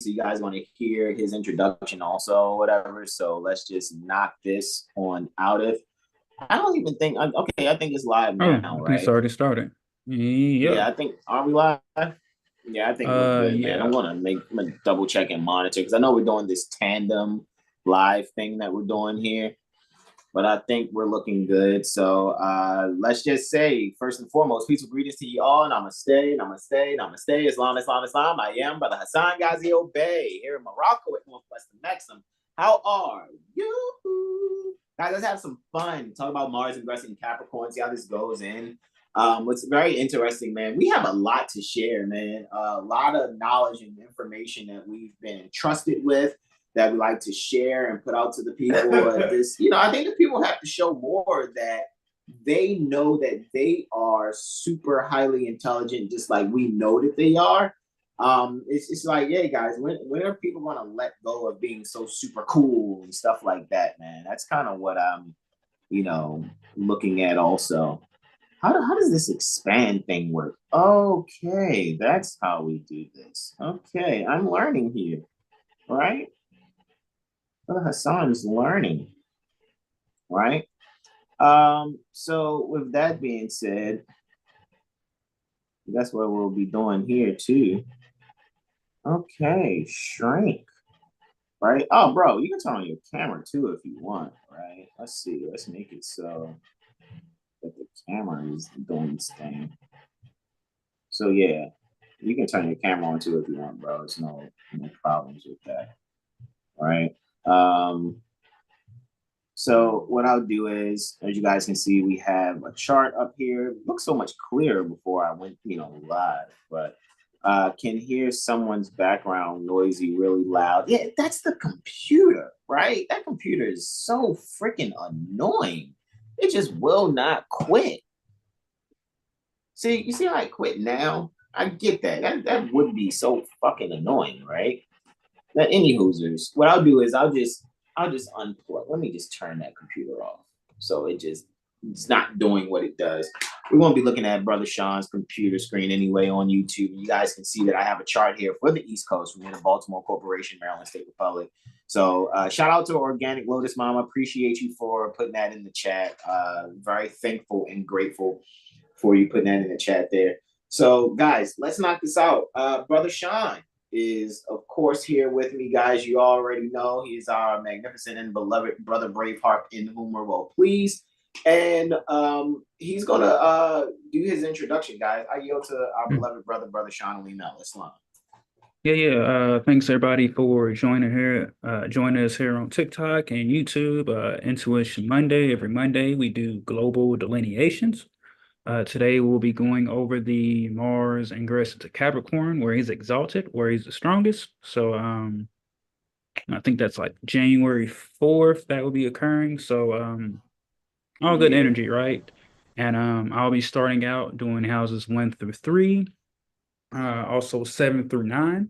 so you guys want to hear his introduction also, whatever. So let's just knock this on out of. I don't even think. Okay, I think it's live Oh, I now, think it's right? already started. Yep. Yeah, I think. Are we live? Yeah, I think we're good, man. Yeah. I'm gonna double check and monitor because I know we're doing this tandem live thing that we're doing here, but I think we're looking good. So let's just say, first and foremost, peaceful greetings to you all. Namaste, namaste, namaste. Islam, Islam, Islam. I am Brother Hasan Ghazi Obey here in Morocco at Northwestern Maxim. How are you? Guys, let's have some fun. Talk about Mars ingressing Capricorn, see how this goes in. What's very interesting, man, we have a lot to share, man. A lot of knowledge and information that we've been entrusted with that we like to share and put out to the people. This, I think that people have to show more that they know that they are super highly intelligent, just like we know that they are. It's like, yeah, guys, when are people going to let go of being so super cool and stuff like that, man? That's kind of what I'm, looking at also. How does this expand thing work? Okay, that's how we do this. Okay, I'm learning here, right? Hasan is learning, right? So with that being said, that's what we'll be doing here too. Okay, shrink, right? Oh, bro, you can turn on your camera too if you want, right? Let's see. Let's make it so that the camera is doing its thing. So yeah, you can turn your camera on too if you want, bro. There's no problems with that, right? So what I'll do is, as you guys can see, we have a chart up here. It looks so much clearer before I went, live, but can hear someone's background noisy, really loud. Yeah, that's the computer, right? That computer is so freaking annoying. It just will not quit. See, you see how I quit now? I get that. That would be so fucking annoying, right? Now, any hoosers, what I'll do is I'll just unplug. Let me just turn that computer off. So it's not doing what it does. We're going to be looking at Brother Sean's computer screen anyway on YouTube. You guys can see that I have a chart here for the East Coast. We're in the Baltimore Corporation, Maryland State Republic. So shout out to Organic Lotus Mama. Appreciate you for putting that in the chat. Very thankful and grateful for you putting that in the chat there. So guys, let's knock this out. Brother Sean is, of course, here with me, guys. You already know he's our magnificent and beloved brother Braveheart, in whom we're well pleased. And he's gonna do his introduction, guys. I yield to our beloved brother Sean Lee Mel Islam. Yeah. Thanks everybody for joining us here on TikTok and YouTube. Intuition Monday. Every Monday we do global delineations. Today we'll be going over the Mars ingress into Capricorn, where he's exalted, where he's the strongest. So I think that's like January 4th that will be occurring. So all good energy, right? And I'll be starting out doing houses 1 through 3, also 7 through 9.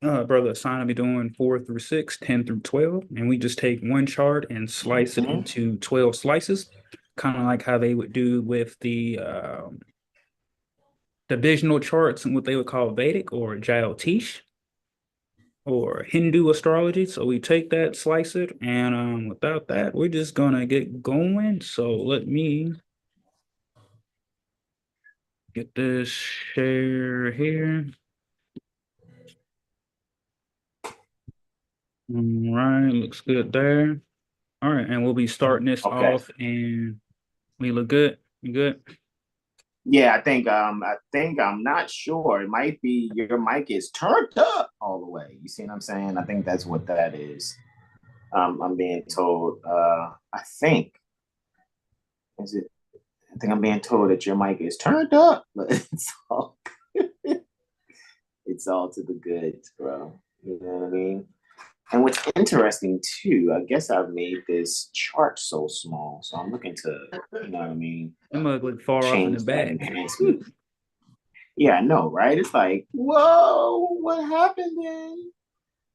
Brother Hasan will be doing 4 through 6, 10 through 12, and we just take one chart and slice it into 12 slices, kind of like how they would do with the divisional charts and what they would call Vedic or Jyotish or Hindu astrology. So we take that, slice it, and without that, we're just gonna get going. So let me get this share here. All right, looks good there. All right, and we'll be starting this off, and we look good. You good? Yeah, I think I'm not sure. It might be your mic is turned up all the way. You see what I'm saying? I think that's what that is. I'm being told. I think is it. I think I'm being told that your mic is turned up, but it's all to the good, bro. You know what I mean? And what's interesting too, I guess I've made this chart so small, so I'm looking to, you know what I mean, I'm gonna look far off in the change that back. enhancement. Yeah, I know, right? It's like, whoa, what happened then?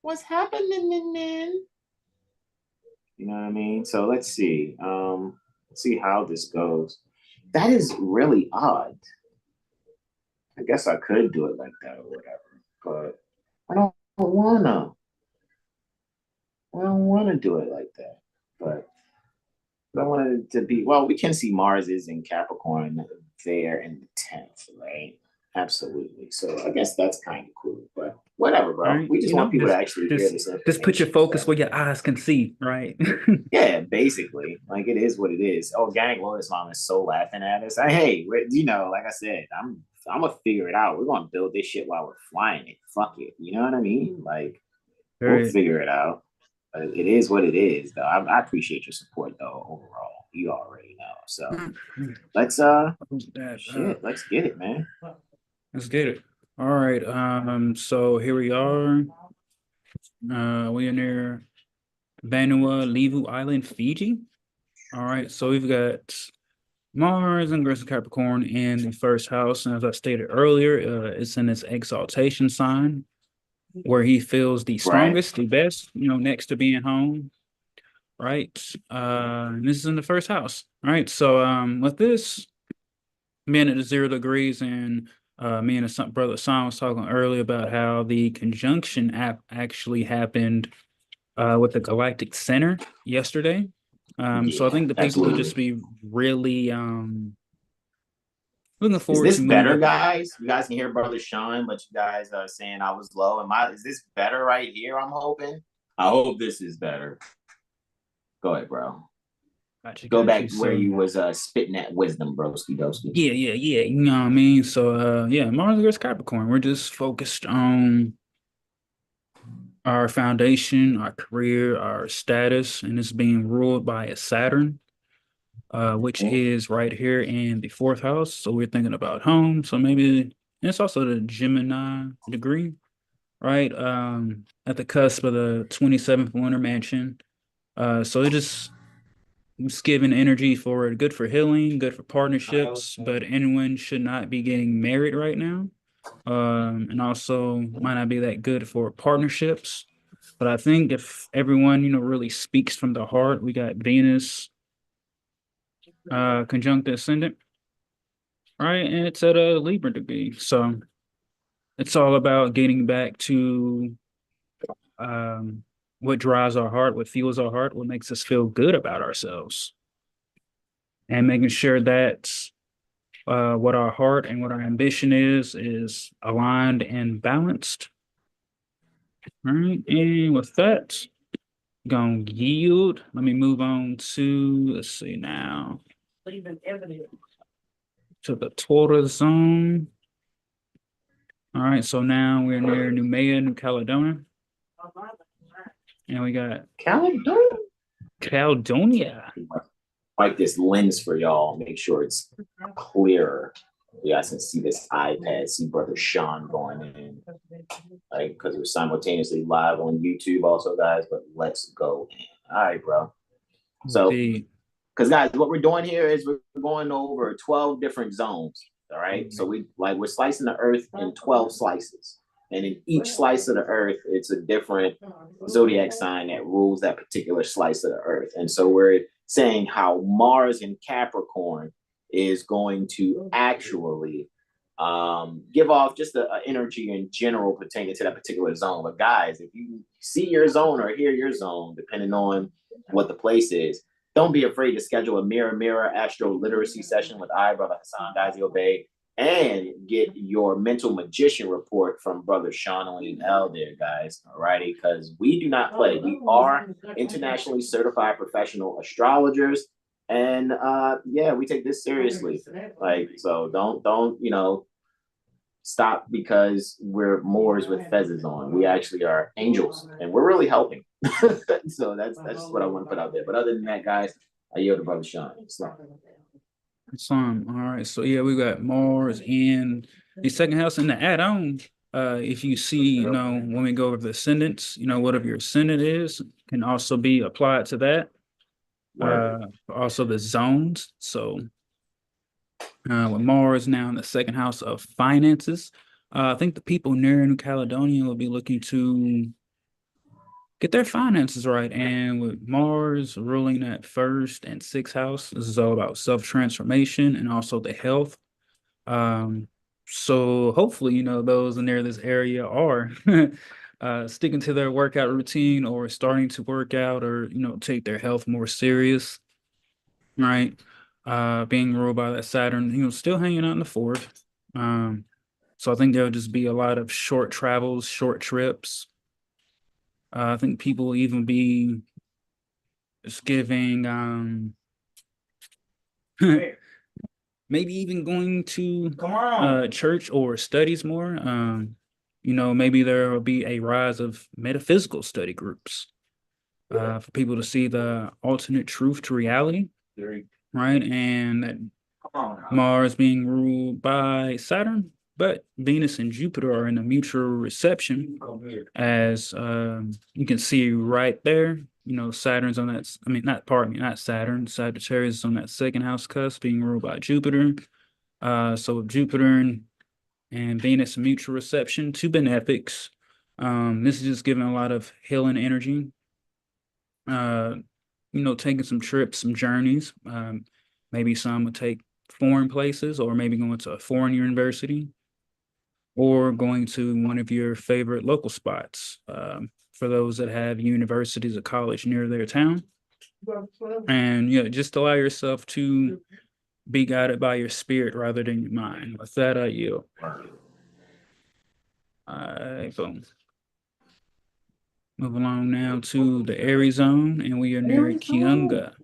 What's happening then? You know what I mean? So let's see. Let's see how this goes. That is really odd. I guess I could do it like that or whatever, but I don't wanna. I don't wanna do it like that. But I wanted it to be well. We can see Mars is in Capricorn there in the 10th, right? Absolutely. So I guess that's kind of cool. But whatever, All bro. right, We just want people to actually hear this just put your information. focus So where your eyes can see, right? yeah, basically, like it is what it is. Organic Lotus Mom is so laughing at us. Hey, like I said, I'm gonna figure it out. We're gonna build this shit while we're flying it. Fuck it. You know what I mean? Like we'll Right. figure it out. But it is what it is, though. I appreciate your support, though. Overall, you already know. So let's let's get it, man. Let's get it. All right. So here we are. We are near Vanua Levu Island, Fiji. All right. So we've got Mars, Ingress Capricorn in the first house. And as I stated earlier, it's in its exaltation sign where he feels the Right. strongest, the best, next to being home. Right. And this is in the first house. All right. So with this being at the 0 degrees, and me and some brother Hasan was talking earlier about how the conjunction app actually happened with the galactic center yesterday. So I Yeah, think the people would just absolutely. be really looking Is forward this to moving better, up. guys? You guys can hear Brother Sean, but you guys are saying I was low. Is this better right here? I'm hoping. I hope this is better. Go ahead, bro. Got you, Go got you. back where So you was spitting that wisdom, broski doski. yeah. You know what I mean? So yeah, Mars versus Capricorn. We're just focused on our foundation, our career, our status, and it's being ruled by a Saturn, which is right here in the fourth house. So we're thinking about home. So maybe it's also the Gemini degree, right? At the cusp of the 27th lunar mansion. So it's giving energy for good for healing, good for partnerships, but anyone should not be getting married right now. And also might not be that good for partnerships. But I think if everyone, really speaks from the heart, we got Venus conjunct the ascendant, right? And it's at a Libra degree. So it's all about getting back to um, what drives our heart, what fuels our heart, what makes us feel good about ourselves, and making sure that what our heart and what our ambition is aligned and balanced. All right. And with that, gonna yield. Let me move on to, let's see now, to the Taurus zone. All right, so now we're near Noumea, New Caledonia, and we got Caledonia. Caledonia. Like this lens for y'all. Make sure it's clearer. You guys can see this iPad. See Brother Sean going in. Like, because we're simultaneously live on YouTube also, guys. But let's go in. All right, bro. So, The because guys, what we're doing here is we're going over 12 different zones. All right. So we're slicing the earth in 12 slices. And in each slice of the earth, it's a different zodiac sign that rules that particular slice of the earth. And so we're saying how Mars in Capricorn is going to actually give off just a energy in general pertaining to that particular zone. But guys, if you see your zone or hear your zone, depending on what the place is, don't be afraid to schedule a mirror AstroLiteracy session with Brother Hasan Dazi Obey, and get your mental magician report from Brother Sean L there, guys. Alrighty, because we do not play. We are internationally certified professional astrologers. And yeah, we take this seriously. Like, so don't stop because we're Moors with fezzes on. We actually are angels, and we're really helping. So that's just what I want to put out there. But other than that, guys, I yield to Brother Sean. All right, so yeah, we got Mars in the second house in the add-on. If you see, when we go over the ascendants, whatever your ascendant is, can also be applied to that. Also the zones. So with Mars now in the second house of finances, I think the people near New Caledonia will be looking to get their finances right. And with Mars ruling that first and sixth house, this is all about self-transformation and also the health. So hopefully, those in this area are sticking to their workout routine or starting to work out or, take their health more serious, right? Being ruled by that Saturn, still hanging out in the fourth. So I think there'll just be a lot of short travels, short trips. I think people will even be just giving maybe even going to church or studies more. Maybe there will be a rise of metaphysical study groups for people to see the alternate truth to reality, right? And that Mars being ruled by Saturn, but Venus and Jupiter are in a mutual reception, as you can see right there. Saturn's on that. I mean, not Saturn. Sagittarius is on that second house cusp, being ruled by Jupiter. So with Jupiter and Venus mutual reception to benefics. This is just giving a lot of healing energy. Taking some trips, some journeys. Maybe some would take foreign places, or maybe going to a foreign university, or going to one of your favorite local spots. For those that have universities or college near their town. And just allow yourself to be guided by your spirit rather than your mind. With that, I yield. Boom. Move along now to the Aries zone, and we are near Kiunga.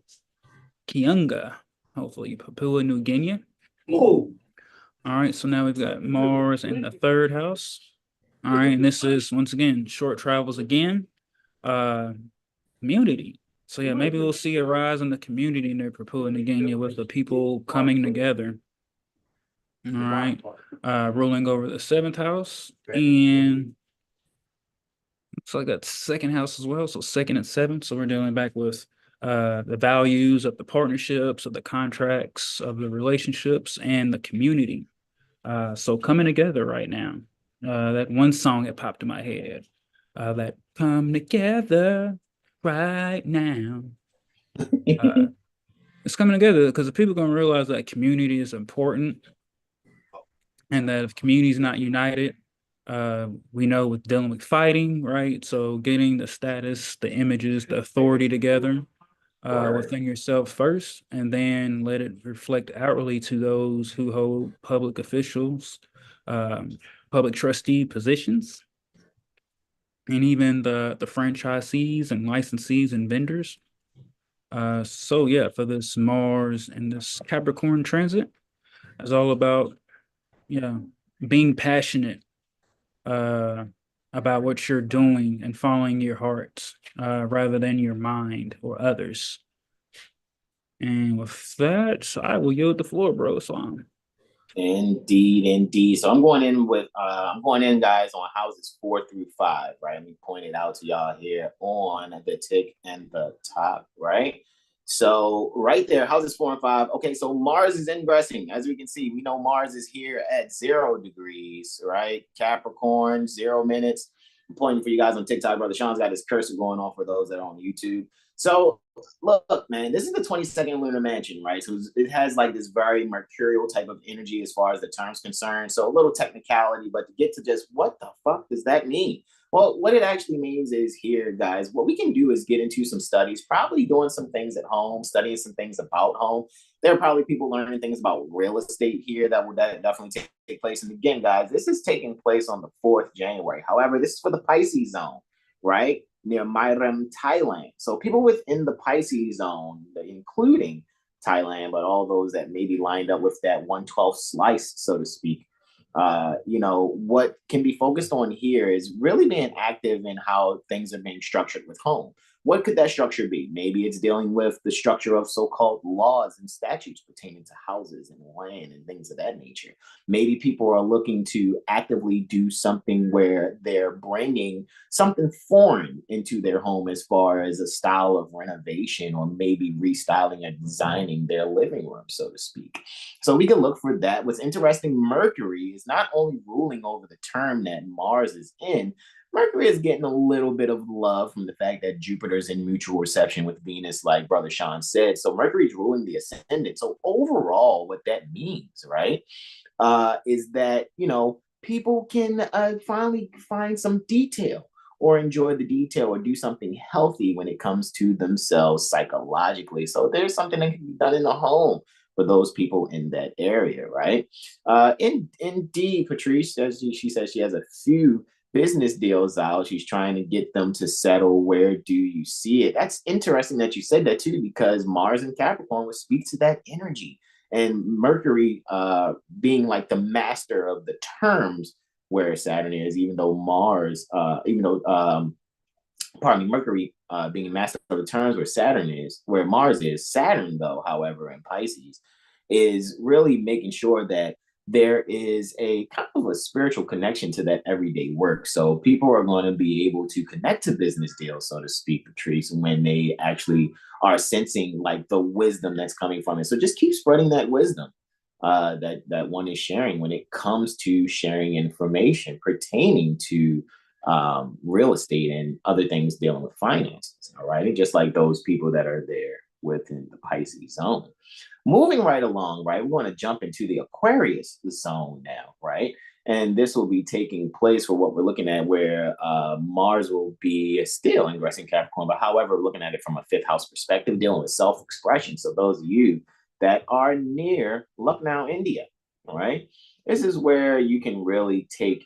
Hopefully Papua New Guinea. All right, so now we've got Mars in the third house. All right, and this is once again short travels again. Community. So yeah, maybe we'll see a rise in the community near Papua New Guinea with the people coming together. All right, ruling over the seventh house, and looks like that second house as well. So second and seventh. So we're dealing back with the values of the partnerships, of the contracts, of the relationships, and the community. So coming together right now. That one song that popped in my head. That come together right now. It's coming together because the people are going to realize that community is important, and that if community is not united, we know with dealing with fighting, right? So getting the status, the images, the authority together within yourself first, and then let it reflect outwardly to those who hold public officials, public trustee positions, and even the franchisees and licensees and vendors. So yeah, for this Mars and this Capricorn transit, it's all about being passionate about what you're doing and following your heart rather than your mind or others. And with that, I will yield the floor, bro. Islam. Indeed. So I'm going in, guys, on houses 4 through 5, right? Let me point it out to y'all here on the tick and the top, right? So right there, houses 4 and 5. Okay, so Mars is ingressing. As we can see, we know Mars is here at 0 degrees, right? Capricorn, 0 minutes. I'm pointing for you guys on TikTok. Brother Sean's got his cursor going on for those that are on YouTube. So look, man, this is the 22nd lunar mansion, right? So it has like this very mercurial type of energy as far as the term's concerned. So a little technicality, but to get to just what the fuck does that mean? Well, what it actually means is here, guys, what we can do is get into some studies, probably doing some things at home, studying some things about home. There are probably people learning things about real estate here that will definitely take place. And again, guys, this is taking place on the 4th January. However, this is for the Pisces zone, right? Near Mairam, Thailand. So people within the Pisces zone, including Thailand, but all those that may be lined up with that 1/12 slice, so to speak. What can be focused on here is really being active in how things are being structured with home. What could that structure be? Maybe it's dealing with the structure of so-called laws and statutes pertaining to houses and land and things of that nature. Maybe people are looking to actively do something where they're bringing something foreign into their home as far as a style of renovation, or maybe restyling and designing their living room, so to speak. So we can look for that. What's interesting, Mercury is not only ruling over the term that Mars is in, Mercury is getting a little bit of love from the fact that Jupiter's in mutual reception with Venus, like Brother Sean said. So Mercury's ruling the ascendant. So overall, what that means, right? is that, people can finally find some detail or enjoy the detail or do something healthy when it comes to themselves psychologically. So there's something that can be done in the home for those people in that area, right? Indeed, Patrice says she says she has a few business deals out. She's trying to get them to settle. Where do you see it? That's interesting that you said that too, because Mars and Capricorn would speak to that energy. And Mercury being like the master of the terms where Saturn is, even though Mercury being a master of the terms where Saturn is, where Mars is. Saturn, though, however, in Pisces, is really making sure that there is a kind of a spiritual connection to that everyday work. So people are going to be able to connect to business deals, so to speak, Patrice, when they actually are sensing like the wisdom that's coming from it. So just keep spreading that wisdom that one is sharing when it comes to sharing information pertaining to real estate and other things dealing with finances. All right. And just like those people that are there within the Pisces zone. Moving right along, right, we want to jump into the Aquarius zone now, right? And this will be taking place for what we're looking at, where Mars will be still ingressing Capricorn, but however, looking at it from a fifth house perspective, dealing with self-expression. So those of you that are near Lucknow, India, all right, this is where you can really take,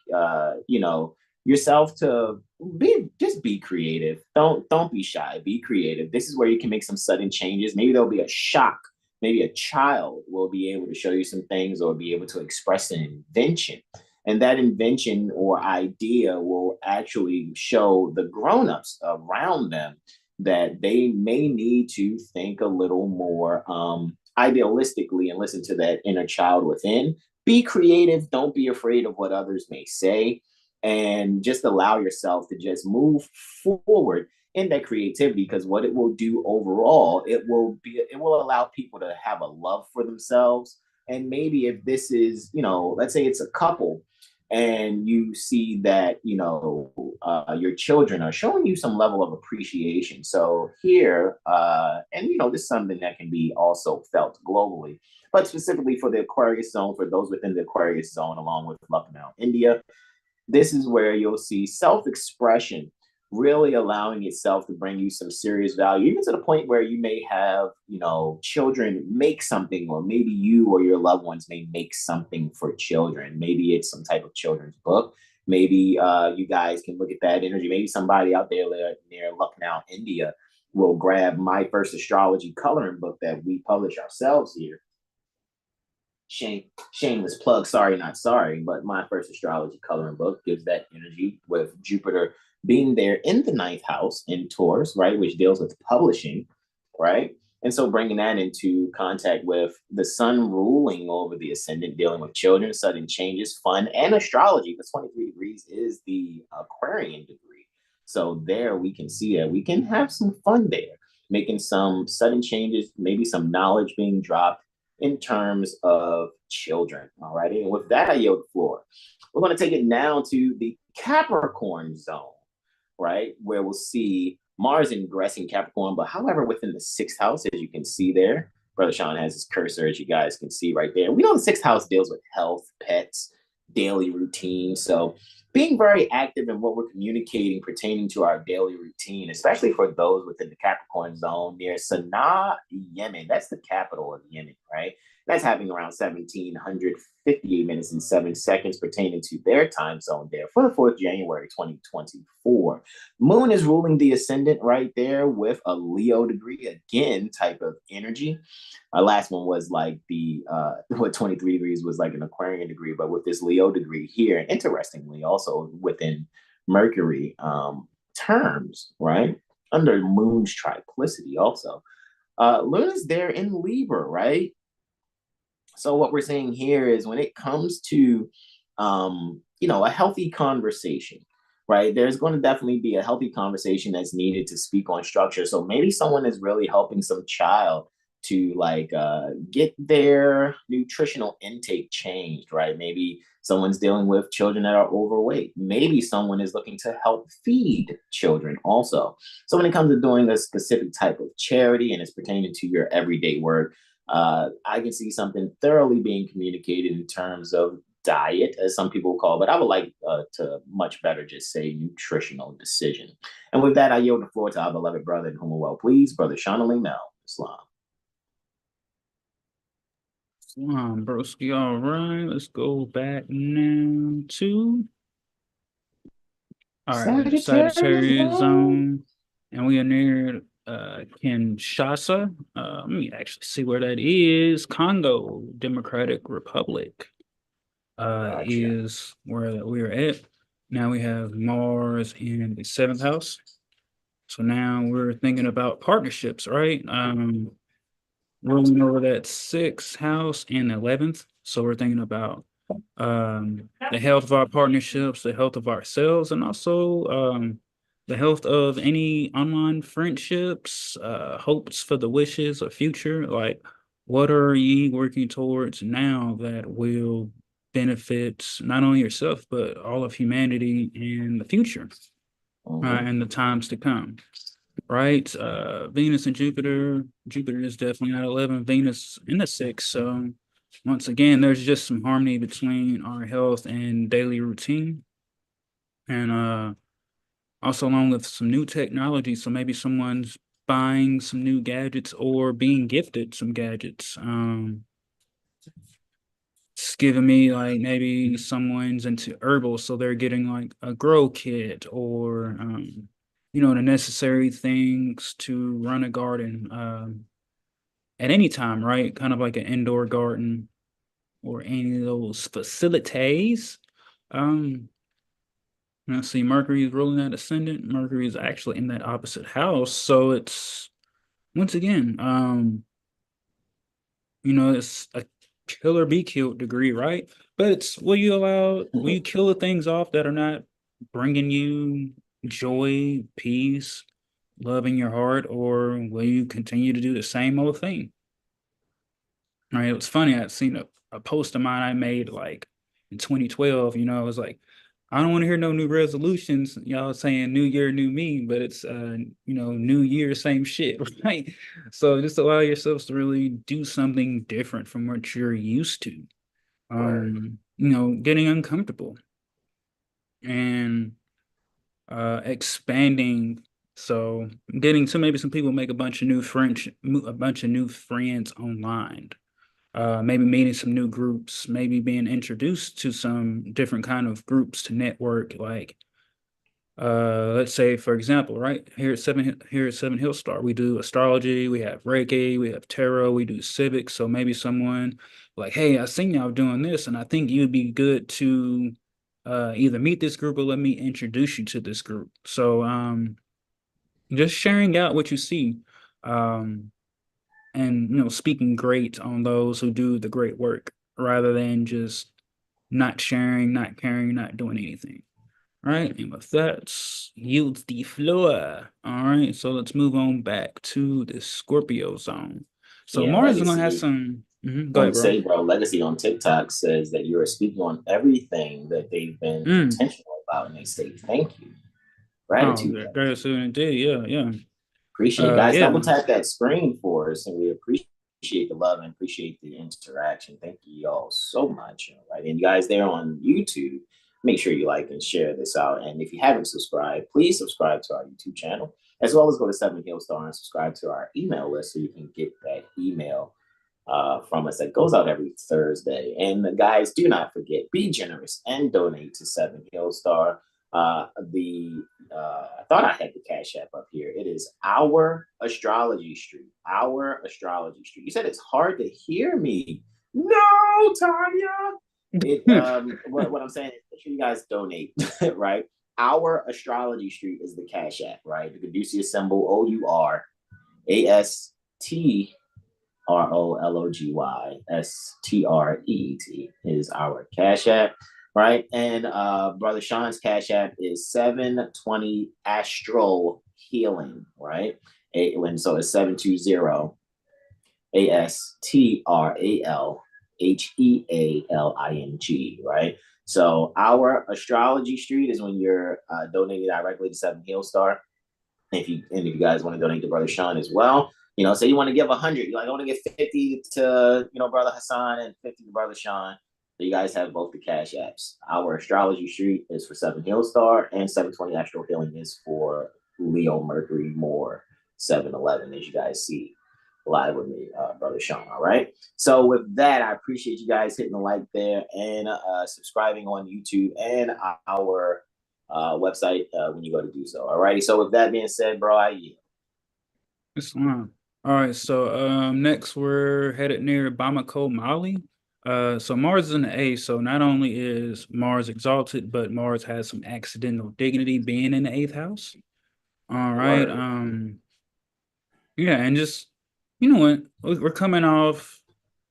yourself to be creative. Don't be shy. Be creative. This is where you can make some sudden changes. Maybe there'll be a shock. Maybe a child will be able to show you some things or be able to express an invention. And that invention or idea will actually show the grown-ups around them that they may need to think a little more idealistically and listen to that inner child within. Be creative. Don't be afraid of what others may say. And just allow yourself to just move forward in that creativity, because what it will do overall, it will allow people to have a love for themselves. And maybe if this is, let's say it's a couple and you see that, your children are showing you some level of appreciation. So here, this is something that can be also felt globally, but specifically for the Aquarius zone, for those within the Aquarius zone, along with Lucknow, India, this is where you'll see self-expression really allowing itself to bring you some serious value, even to the point where you may have, children make something, or maybe you or your loved ones may make something for children. Maybe it's some type of children's book. Maybe you guys can look at that energy. Maybe somebody out there near Lucknow, India, will grab my first astrology coloring book that we publish ourselves here. Shameless plug, sorry, not sorry, but my first astrology coloring book gives that energy with Jupiter being there in the ninth house in Taurus, right, which deals with publishing, right? And so bringing that into contact with the sun ruling over the ascendant, dealing with children, sudden changes, fun, and astrology. The 23 degrees is the Aquarian degree. So there we can see that we can have some fun there, making some sudden changes, maybe some knowledge being dropped in terms of children. All right. And with that, I yield the floor. We're going to take it now to the Capricorn zone, right, where we'll see Mars ingressing Capricorn, but however, within the sixth house, as you can see there, Brother Sean has his cursor, as you guys can see right there. We know the sixth house deals with health, pets, daily routine. So being very active in what we're communicating pertaining to our daily routine, especially for those within the Capricorn zone near Sana'a, Yemen. That's the capital of Yemen, right? That's happening around 1758 minutes and 7 seconds pertaining to their time zone there for the 4th January 2024. Moon is ruling the ascendant right there with a Leo degree, again, type of energy. Our last one was like the 23 degrees was like an Aquarian degree, but with this Leo degree here, interestingly, also within Mercury terms, right? Under Moon's triplicity also. Luna's there in Libra, right? So what we're saying here is when it comes to, a healthy conversation, right? There's going to definitely be a healthy conversation that's needed to speak on structure. So maybe someone is really helping some child to get their nutritional intake changed, right? Maybe someone's dealing with children that are overweight. Maybe someone is looking to help feed children also. So when it comes to doing a specific type of charity and it's pertaining to your everyday work, I can see something thoroughly being communicated in terms of diet, as some people call, but I would like to much better just say nutritional decision. And with that, I yield the floor to our beloved brother in whom we're well pleased, Brother Shanali Mel, Islam. Broski. All right, let's go back now to the Sagittarius zone, and we are near Kinshasa. Let me actually see where that is. Congo Democratic Republic is where we're at. Now we have Mars in the 7th house. So now we're thinking about partnerships, right? Rolling over that 6th house and 11th. So we're thinking about the health of our partnerships, the health of ourselves, and also the health of any online friendships, hopes for the wishes or future. Like, what are you working towards now that will benefit not only yourself, but all of humanity in the future and the times to come? Right? Venus and Jupiter. Jupiter is definitely not 11, Venus in the 6th. So once again, there's just some harmony between our health and daily routine. And also along with some new technology. So maybe someone's buying some new gadgets or being gifted some gadgets. It's giving me like maybe someone's into herbal, so they're getting like a grow kit or the necessary things to run a garden at any time, right? Kind of like an indoor garden or any of those facilities. Let's see, Mercury is ruling that ascendant. Mercury is actually in that opposite house, so it's once again, it's a kill or be killed degree, right? But it's will you kill the things off that are not bringing you joy, peace, love in your heart, or will you continue to do the same old thing? Right. It was funny. I'd seen a post of mine I made like in 2012. I was like, I don't want to hear no new resolutions. Y'all saying new year, new me, but it's new year, same shit, right? So just allow yourselves to really do something different from what you're used to. Getting uncomfortable and expanding. So getting to maybe some people make a bunch of new friends online. Maybe meeting some new groups, maybe being introduced to some different kind of groups to network. Like, let's say, for example, right here at Seven Hill Star, we do astrology, we have Reiki, we have tarot, we do civics. So maybe someone like, hey, I seen y'all doing this, and I think you'd be good to either meet this group or let me introduce you to this group. So just sharing out what you see. And speaking great on those who do the great work rather than just not sharing, not caring, not doing anything. All right, and with that, yields the floor. All right, so let's move on back to the Scorpio zone. So Yeah, Mars is gonna have Legacy. some. Go Want ahead, to bro. say, bro, Legacy on TikTok says that you are speaking on everything that they've been Mm. intentional about, and they say thank you, Oh, gratitude. yeah, very soon indeed. Yeah, yeah. Appreciate it. Guys, double Yeah. tap that screen for us, and we appreciate the love and appreciate the interaction. Thank you all so much. All right, and you guys there on YouTube, make sure you like and share this out. And if you haven't subscribed, please subscribe to our YouTube channel, as well as go to Seven Hill Star and subscribe to our email list so you can get that email from us that goes out every Thursday. And guys, do not forget, be generous and donate to Seven Hill Star. I thought I had the Cash App up here. It is Our Astrology Street. Our Astrology Street. You said it's hard to hear me. No, Tanya. What I'm saying is make sure you guys donate, right? Our Astrology Street is the Cash App, right? The Caduceus symbol OurAstrologyStreet is our Cash App, right? And Brother Sean's Cash App is 720 Astro Healing, right? And so it's 720 AstroLiteraling, right? So our Astrology Street is when you're donating directly to Seven Hill Star. If you guys want to donate to Brother Sean as well, You know, say you want to give 100, you're like, I want to give 50 to, you know, brother Hasan and 50 to brother Sean. So you guys have both the cash apps. Our Astrology Street is for 7 Hill Star, and 720 Astro Healing is for Leo Mercury Moor 711, as you guys see live with me, brother Sean. All right. So with that, I appreciate you guys hitting the like there and subscribing on YouTube and our website when you go to do so. All righty. So with that being said, bro, I yield. It's fine. All right, so next we're headed near Bamako, Mali. So Mars is in the eighth, so not only is Mars exalted, but Mars has some accidental dignity being in the eighth house. All right. Word. Yeah, and just you know what, we're coming off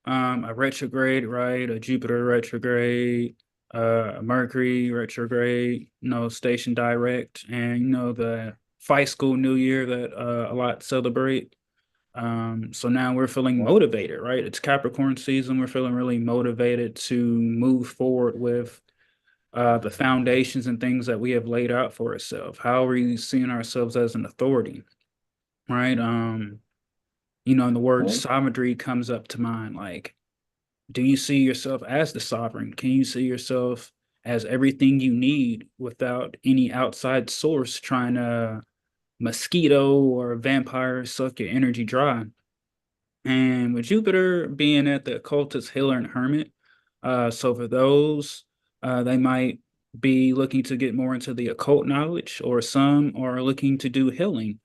a retrograde, right? A Jupiter retrograde, a Mercury retrograde, you know, station direct, and you know, the Fight School New Year that a lot celebrate. So now we're feeling motivated, right? It's Capricorn season. We're feeling really motivated to move forward with the foundations and things that we have laid out for ourselves. How are we seeing ourselves as an authority, right? You know, and the word sovereignty comes up to mind. Like, do you see yourself as the sovereign? Can you see yourself as everything you need without any outside source trying to mosquito or vampire suck your energy dry? And with Jupiter being at the occultist, healer, and hermit, so for those, they might be looking to get more into the occult knowledge, or some are looking to do healing.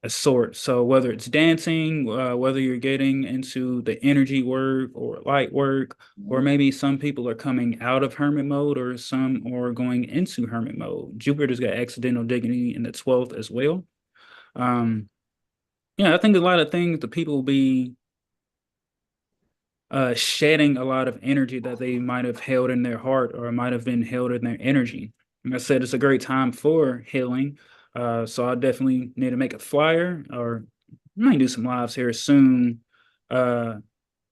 A sort. So whether it's dancing, whether you're getting into the energy work or light work, or maybe some people are coming out of hermit mode, or some are going into hermit mode. Jupiter's got accidental dignity in the 12th as well. Yeah, I think a lot of things the people will be shedding a lot of energy that they might have held in their heart or might have been held in their energy. Like I said, it's a great time for healing. So I definitely need to make a flyer, or I might do some lives here soon uh,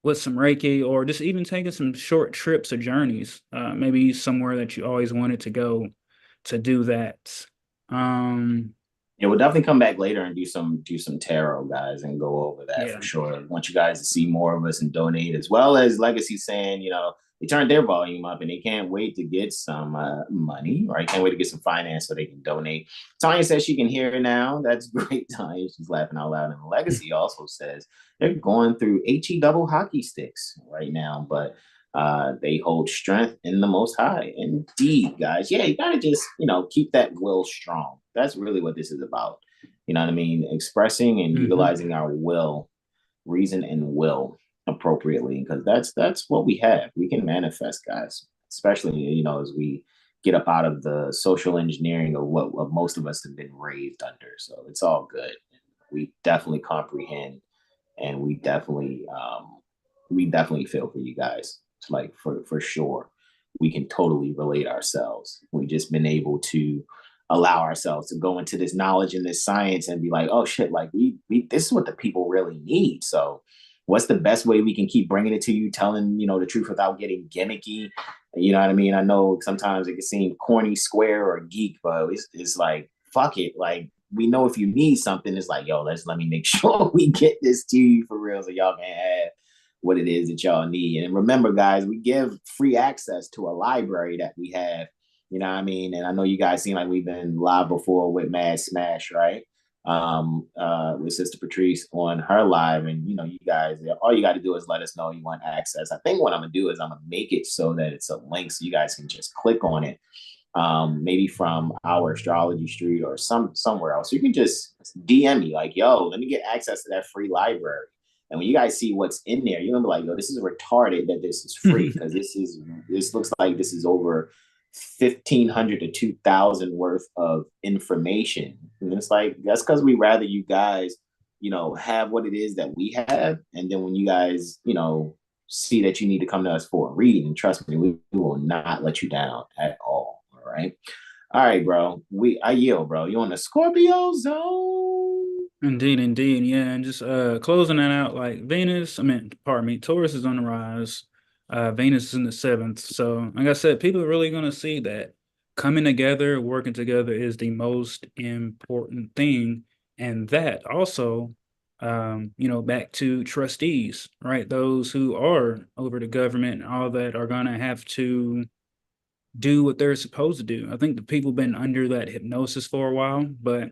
with some Reiki, or just even taking some short trips or journeys, maybe somewhere that you always wanted to go to do that. Um, Yeah, we'll definitely come back later and do some tarot, guys, and go over that yeah. for sure. I want you guys to see more of us and donate, as well as Legacy saying, you know, they turned their volume up and they can't wait to get some money, right? Can't wait to get some finance so they can donate. Tanya says she can hear now. That's great, Tanya. She's laughing out loud. And Legacy also says they're going through HE double hockey sticks right now, but they hold strength in the Most High. Indeed, guys. Yeah, you gotta just keep that will strong. That's really what this is about. You know what I mean? Expressing and utilizing our will, reason, and will appropriately, because that's what we have. We can manifest, guys. Especially as we get up out of the social engineering of what most of us have been raised under. So it's all good. We definitely comprehend, and we definitely feel for you guys. It's like for sure, we can totally relate ourselves. We've just been able to allow ourselves to go into this knowledge and this science and be like, oh shit, like we this is what the people really need. So what's the best way we can keep bringing it to you, telling the truth without getting gimmicky? You know what I mean? I know sometimes it can seem corny, square, or geek, but it's like fuck it. Like we know if you need something, it's like, yo, let me make sure we get this to you for real, so y'all can have what it is that y'all need. And remember, guys, we give free access to a library that we have. You know what I mean? And I know you guys seem like we've been live before with Mad Smash, right? With Sister Patrice on her live. And you guys, all you got to do is let us know you want access. I think what I'm gonna do is I'm gonna make it so that it's a link so you guys can just click on it. Maybe from our Astrology Street or somewhere else. You can just DM me like, yo, let me get access to that free library. And when you guys see what's in there, you're gonna be like, yo, this is retarded that this is free, because this looks like this is over 1,500 to 2,000 worth of information. And it's like, that's because we rather you guys, have what it is that we have. And then when you guys, see that you need to come to us for a read, and trust me, we will not let you down at all. All right. All right, bro. I yield, bro. You on the Scorpio zone? Indeed. Yeah. And just closing that out, like pardon me, Taurus is on the rise. Venus is in the seventh. So, like I said, people are really going to see that coming together, working together is the most important thing And that also, back to trustees, right? Those who are over the government and all that are going to have to do what they're supposed to do. I think the people have been under that hypnosis for a while, but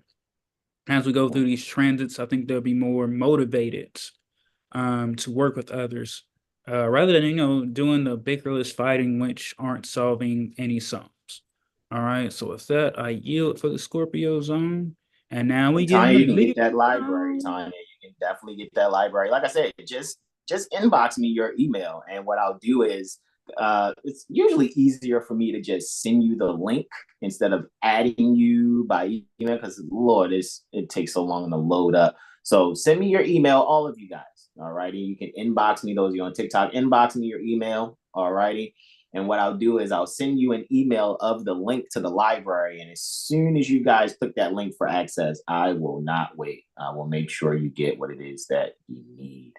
as we go through these transits, I think they'll be more motivated to work with others rather than, doing the bickerless fighting, which aren't solving any sums. All right. So with that, I yield for the Scorpio zone. And now we And get in Tanya, the you can get Leo that library, zone. Tanya. You can definitely get that library. Like I said, just inbox me your email, and what I'll do is it's usually easier for me to just send you the link instead of adding you by email because Lord, it takes so long to load up. So send me your email, all of you guys. All righty. You can inbox me those you on TikTok. Inbox me your email. All righty. And what I'll do is I'll send you an email of the link to the library. And as soon as you guys click that link for access, I will not wait. I will make sure you get what it is that you need.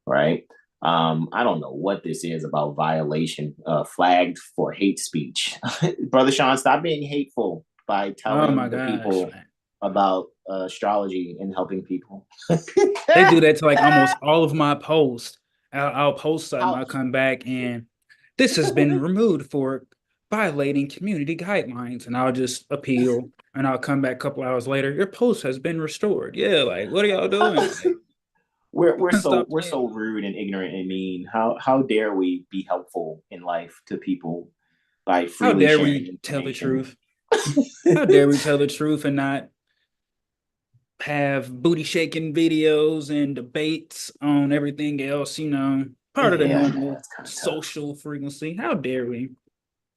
Right. I don't know what this is about violation, flagged for hate speech. Brother Sean, stop being hateful by Oh my telling the gosh, people man. about astrology and helping people. They do that to like almost all of my posts. I'll post something, How I'll come back and this has been removed for violating community guidelines. And I'll just appeal and I'll come back a couple hours later. Your post has been restored. Yeah, like what are y'all doing? Like, we're so stop we're playing. so rude and ignorant and mean. How dare we be helpful in life to people by How freely dare sharing we tell the information? truth? How dare we tell the truth and not have booty shaking videos and debates on everything else, part of the Yeah, normal that's kind of tough. social frequency. How dare we?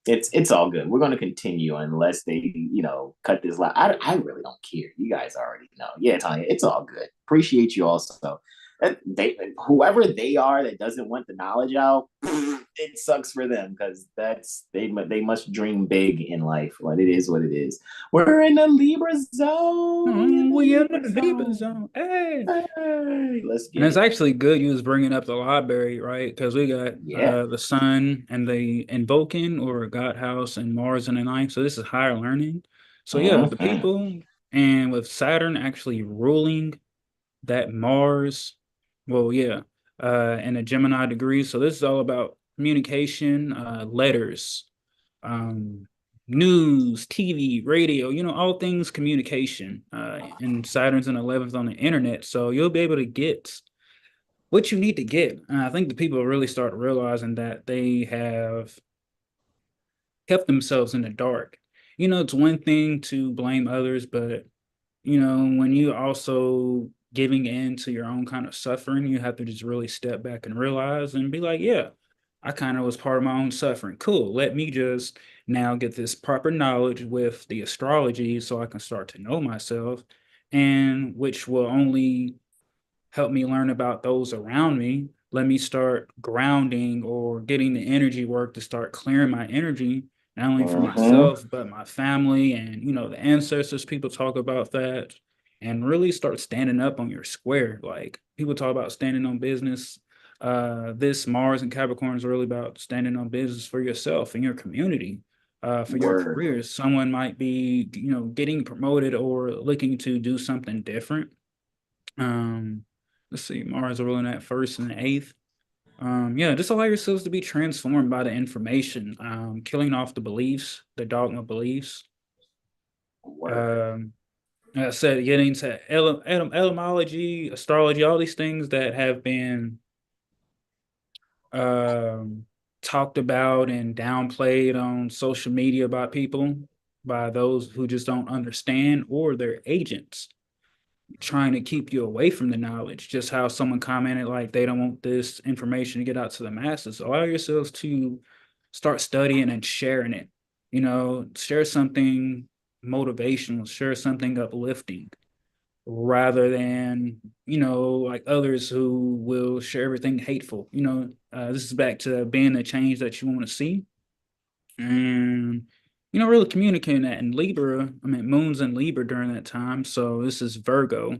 It's all good. We're going to continue unless they cut this line. I really don't care. You guys already know. Yeah, Tanya, it's all good. Appreciate you also. They whoever they are that doesn't want the knowledge out, it sucks for them because they must dream big in life. But it is what it is. We're in the Libra zone. We in Oh, the we in Libra the deeper zone. zone. Hey. Hey, let's And get it's it. actually good you was bringing up the library, right? Because we got Yeah. the sun and the invoking or God house and Mars in the ninth. So this is higher learning. So yeah, the Mm-hmm. people and with Saturn actually ruling that Mars, well, yeah, and a Gemini degree. So this is all about communication, letters, um, news, TV, radio, all things communication. And Saturn's in 11th on the internet. So you'll be able to get what you need to get. And I think the people really start realizing that they have kept themselves in the dark. It's one thing to blame others, but when you also giving in to your own kind of suffering, you have to just really step back and realize and be like, yeah, I kind of was part of my own suffering. Cool. Let me just now get this proper knowledge with the astrology so I can start to know myself, and which will only help me learn about those around me. Let me start grounding or getting the energy work to start clearing my energy, not only for Mm-hmm. myself, but my family and, the ancestors. People talk about that and really start standing up on your square. Like people talk about standing on business. This Mars and Capricorn is really about standing on business for yourself and your community. For your Word. careers, someone might be, getting promoted or looking to do something different. um, let's see, Mars ruling that first and the eighth. Yeah, just allow yourselves to be transformed by the information, killing off the beliefs, the dogma beliefs. Word. Um, like I said, getting to etymology, astrology, all these things that have been um, talked about and downplayed on social media by people, by those who just don't understand or their agents trying to keep you away from the knowledge. Just how someone commented, like they don't want this information to get out to the masses. Allow yourselves to start studying and sharing it. Share something motivational, share something uplifting, rather than like others who will share everything hateful. This is back to being the change that you want to see, and really communicating that. In Libra, I mean, Moon's in Libra during that time, so this is Virgo,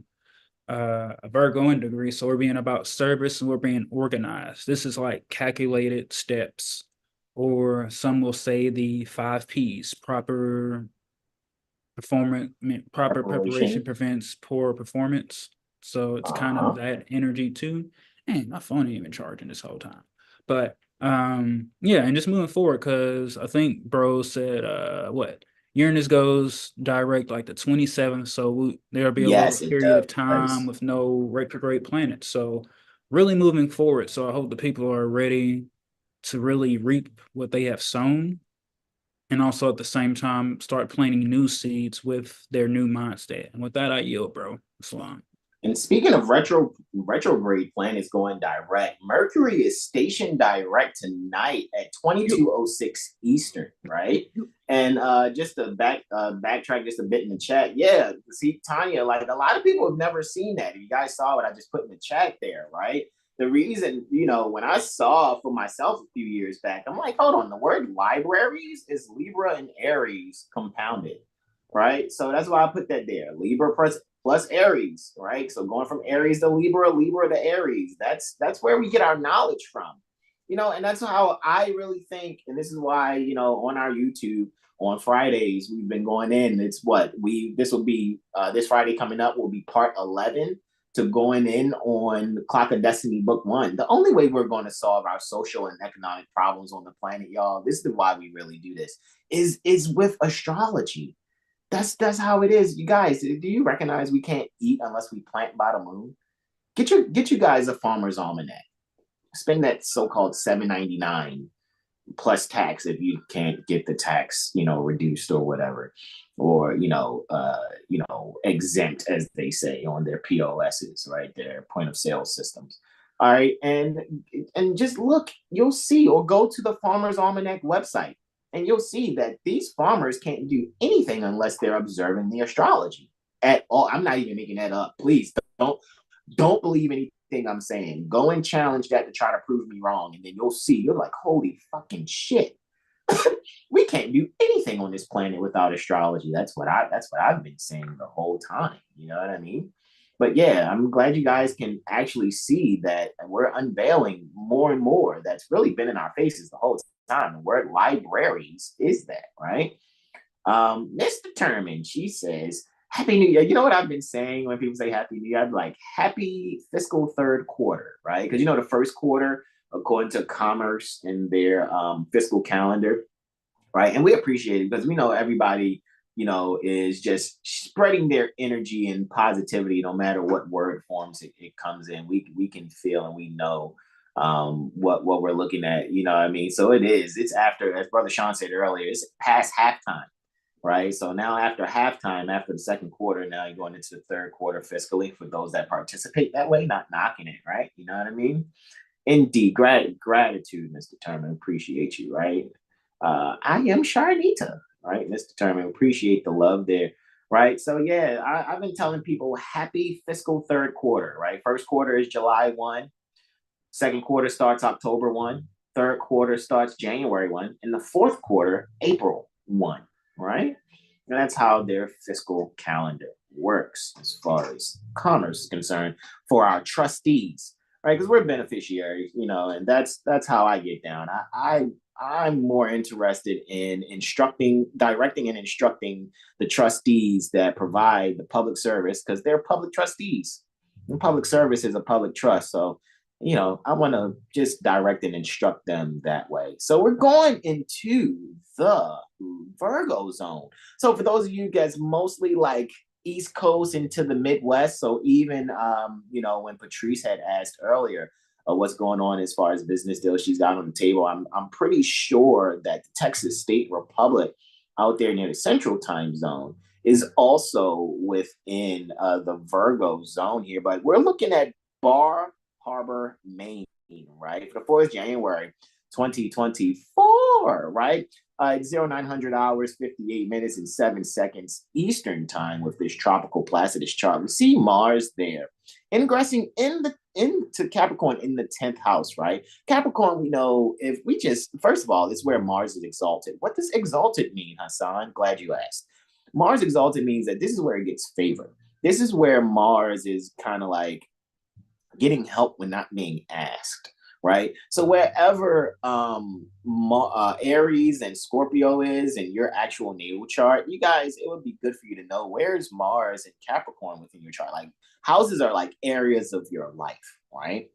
a Virgoan degree. So we're being about service and we're being organized. This is like calculated steps, or some will say the five P's: proper performance, proper preparation Preparation. prevents poor performance. So it's kind of that energy too. Man, my phone ain't even charging this whole time. But yeah, and just moving forward, because I think bro said what Uranus goes direct like the 27th, so there'll be a little Yes, it period of time does. with no retrograde planets. So really moving forward. So I hope the people are ready to really reap what they have sown, and also at the same time start planting new seeds with their new mindset. And with that, I yield, bro. Salam. And speaking of retrograde planets going direct, Mercury is stationed direct tonight at 22:06 Eastern, right? And just to backtrack just a bit in the chat, yeah, see Tanya, like a lot of people have never seen that. You guys saw what I just put in the chat there, right? The reason, when I saw for myself a few years back, I'm like, hold on, the word libraries is Libra and Aries compounded, right? So that's why I put that there. Libra plus Aries, right? So going from Aries to Libra, Libra to Aries, that's where we get our knowledge from, and that's how I really think. And this is why, on our YouTube on Fridays, we've been going in. It's this will be this Friday coming up will be part 11 to going in on Clock of Destiny Book 1. The only way we're going to solve our social and economic problems on the planet, y'all, this is why we really do this, is with astrology. That's how it is. You guys, do you recognize we can't eat unless we plant by the moon? Get you guys a farmer's almanac. Spend that so-called $7.99 plus tax if you can't get the tax, reduced or whatever, or exempt, as they say on their POSs, right? Their point of sale systems. All right, and just look, you'll see, or go to the Farmer's Almanac website, and you'll see that these farmers can't do anything unless they're observing the astrology at all. I'm not even making that up. Please don't believe anything I'm saying. Go and challenge that to try to prove me wrong, and then you'll see. You're like, holy fucking shit. We can't do anything on this planet without astrology. That's what I've been saying the whole time. You know what I mean? But yeah, I'm glad you guys can actually see that we're unveiling more and more. That's really been in our faces the whole time. The word libraries is that, right? Miss Determined, she says, Happy New Year. You know what I've been saying when people say Happy New Year? I'm like, happy fiscal third quarter, right? Because the first quarter, according to Commerce in their fiscal calendar, right? And we appreciate it because we know everybody, is just spreading their energy and positivity no matter what word forms it comes in. We can feel and we know what we're looking at, you know what I mean? So it's after, as Brother Sean said earlier, it's past halftime. Right. So now after halftime, after the second quarter, now you're going into the third quarter fiscally for those that participate that way, not knocking it. Right. You know what I mean? Indeed. Gratitude, Mr. Terman. Appreciate you. Right. I am Sharnita. Right. Mr. Terman. Appreciate the love there. Right. So, yeah, I've been telling people happy fiscal third quarter. Right. First quarter is July 1. Second quarter starts October 1. Third quarter starts January 1. And the fourth quarter, April 1. Right? And that's how their fiscal calendar works as far as commerce is concerned for our trustees, right? Because we're beneficiaries, and that's how I get down. I'm more interested in directing and instructing the trustees that provide the public service because they're public trustees. And public service is a public trust. So I want to just direct and instruct them that way. So we're going into the Virgo zone. So for those of you guys mostly like East Coast into the Midwest, so even, when Patrice had asked earlier what's going on as far as business deals she's got on the table, I'm pretty sure that the Texas State Republic out there near the Central Time Zone is also within the Virgo zone here. But we're looking at Bar Harbor, Maine, right? For the 4th of January, 2024, right? It's 0900 hours, 58 minutes, and 7 seconds Eastern time with this tropical Placidus chart. We see Mars there, ingressing into Capricorn in the 10th house, right? Capricorn, we know if we just, first of all, it's where Mars is exalted. What does exalted mean, Hasan? Glad you asked. Mars exalted means that this is where it gets favor. This is where Mars is kind of like getting help when not being asked, right? So wherever Aries and Scorpio is in your actual natal chart, you guys, it would be good for you to know where's Mars and Capricorn within your chart. Like houses are like areas of your life, right?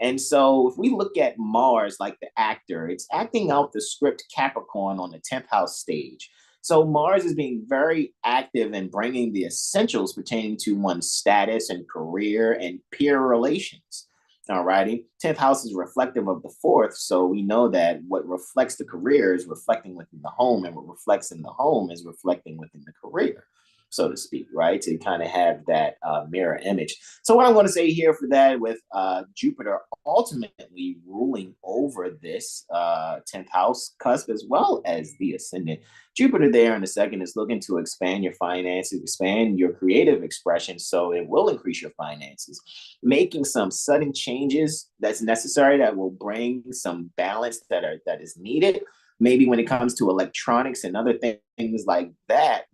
And so if we look at Mars like the actor, it's acting out the script Capricorn on the 10th house stage. So Mars is being very active in bringing the essentials pertaining to one's status and career and peer relations. All righty. 10th house is reflective of the fourth. So we know that what reflects the career is reflecting within the home, and what reflects in the home is reflecting within the career, so to speak, right? To kind of have that mirror image. So what I'm going to say here for that, with Jupiter ultimately ruling over this 10th house cusp as well as the ascendant, Jupiter there in a second is looking to expand your finances, expand your creative expression, so it will increase your finances. Making some sudden changes that's necessary that will bring some balance that is needed. Maybe when it comes to electronics and other things like that,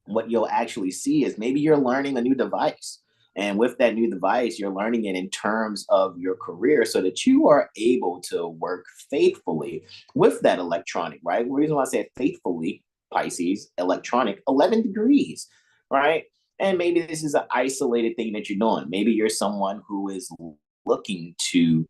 what you'll actually see is maybe you're learning a new device. And with that new device, you're learning it in terms of your career so that you are able to work faithfully with that electronic, right? The reason why I say faithfully, Pisces, electronic, 11 degrees, right? And maybe this is an isolated thing that you're doing. Maybe you're someone who is looking to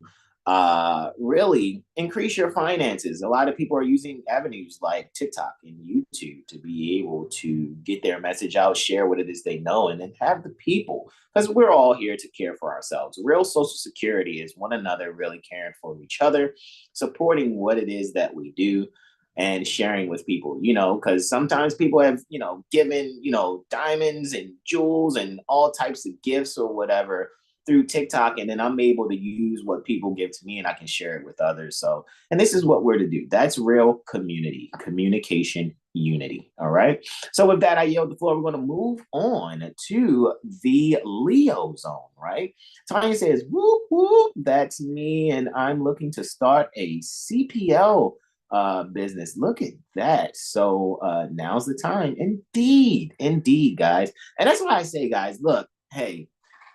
really increase your finances. A lot of people are using avenues like TikTok and YouTube to be able to get their message out, share what it is they know, and then have the people, because we're all here to care for ourselves. Real social security is one another really caring for each other, supporting what it is that we do, and sharing with people, because sometimes people have, given, diamonds and jewels and all types of gifts or whatever through TikTok, and then I'm able to use what people give to me and I can share it with others. So, and this is what we're to do. That's real community, communication, unity. All right. So with that, I yield the floor. We're going to move on to the Leo zone, right? Tanya says, whoop, whoop, that's me. And I'm looking to start a CPL business. Look at that. So now's the time. Indeed, guys. And that's why I say, guys, look, hey,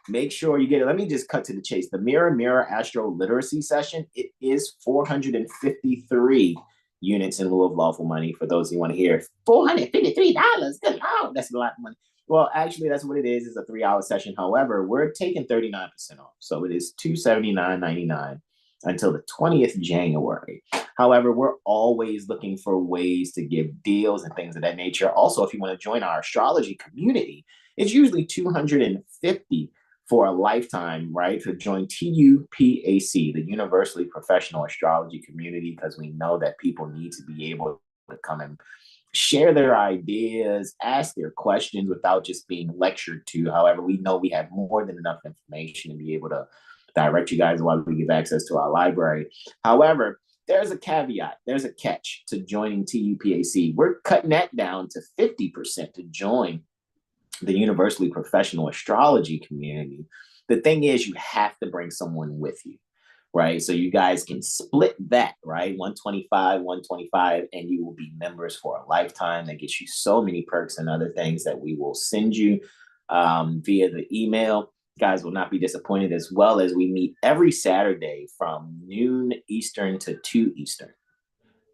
make sure you get it. Let me just cut to the chase. The Mirror AstroLiteracy session, it is 453 units in lieu of lawful money. For those who want to hear, $453. Good Lord, that's a lot of money. Well, actually, that's what it is. It's a 3-hour session. However, we're taking 39% off. So it is $279.99 until the 20th January. However, we're always looking for ways to give deals and things of that nature. Also, if you want to join our astrology community, it's usually $250 for a lifetime, right? To join TUPAC, the Universally Professional Astrology Community, because we know that people need to be able to come and share their ideas, ask their questions without just being lectured to. However, we know we have more than enough information to be able to direct you guys while we give access to our library. However, there's a caveat, there's a catch to joining TUPAC. We're cutting that down to 50% to join the Universally Professional Astrology Community. The thing is, you have to bring someone with you, right? So you guys can split that, right? 125, and you will be members for a lifetime. That gets you so many perks and other things that we will send you via the email. You guys will not be disappointed, as well as we meet every Saturday from noon Eastern to 2 Eastern.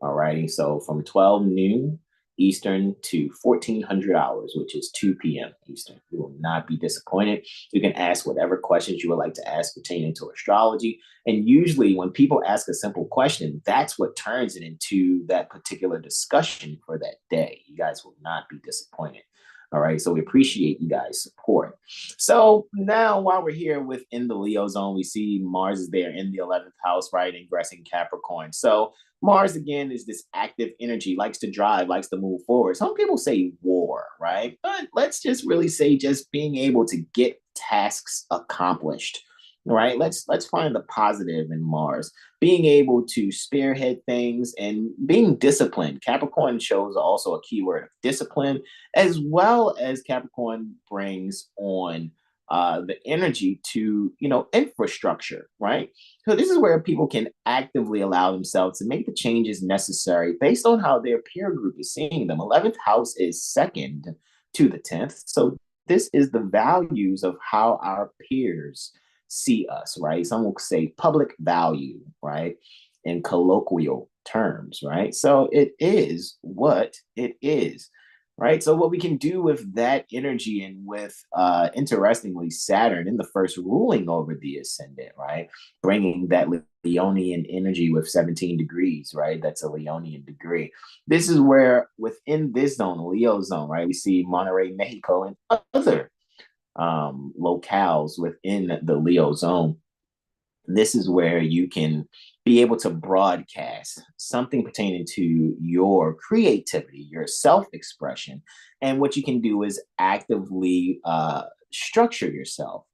All righty. So from 12 noon Eastern to 1400 hours, which is 2 p.m. Eastern. You will not be disappointed. You can ask whatever questions you would like to ask pertaining to astrology. And usually when people ask a simple question, that's what turns it into that particular discussion for that day. You guys will not be disappointed. All right. So we appreciate you guys' support. So now while we're here within the Leo zone, we see Mars is there in the 11th house, right? Ingressing Capricorn. So Mars, again, is this active energy, likes to drive, likes to move forward. Some people say war, right? But let's just really say just being able to get tasks accomplished, right? Let's find the positive in Mars. Being able to spearhead things and being disciplined. Capricorn shows also a keyword of discipline, as well as Capricorn brings on the energy to, infrastructure, right? So this is where people can actively allow themselves to make the changes necessary based on how their peer group is seeing them. 11th house is second to the 10th. So this is the values of how our peers see us, right? Some will say public value, right? In colloquial terms, right? So it is what it is, right? So what we can do with that energy and with, interestingly, Saturn in the first ruling over the ascendant, right? Bringing that Leonian energy with 17 degrees, right? That's a Leonian degree. This is where within this zone, Leo zone, right? We see Monterrey, Mexico, and other locales within the Leo zone. This is where you can be able to broadcast something pertaining to your creativity, your self-expression. And what you can do is actively structure yourself.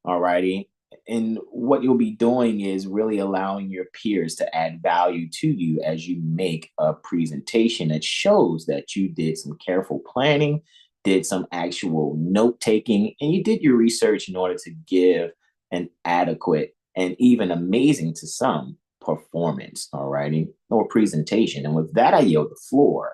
All righty. And what you'll be doing is really allowing your peers to add value to you as you make a presentation that shows that you did some careful planning, did some actual note taking, and you did your research in order to give an adequate and even amazing to some performance, all righty, or presentation. And with that, I yield the floor.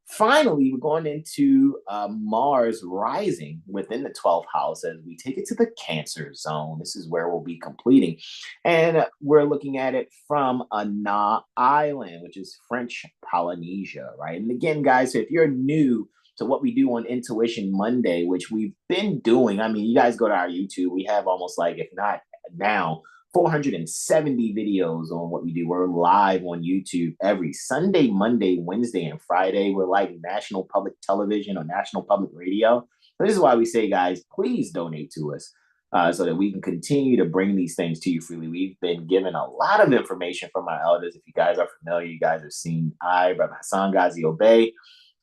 Finally, we're going into Mars rising within the 12th house as we take it to the Cancer zone. This is where we'll be completing. And we're looking at it from Ana Island, which is French Polynesia, right? And again, guys, if you're new to what we do on Intuition Monday, which we've been doing, I mean, you guys go to our YouTube, we have almost like, if not now, 470 videos on what we do. We're live on YouTube every Sunday, Monday, Wednesday, and Friday. We're like national public television or national public radio. This is why we say, guys, please donate to us so that we can continue to bring these things to you freely. We've been given a lot of information from our elders. If you guys are familiar, you guys have seen Brother Hasan Ghazi Obey,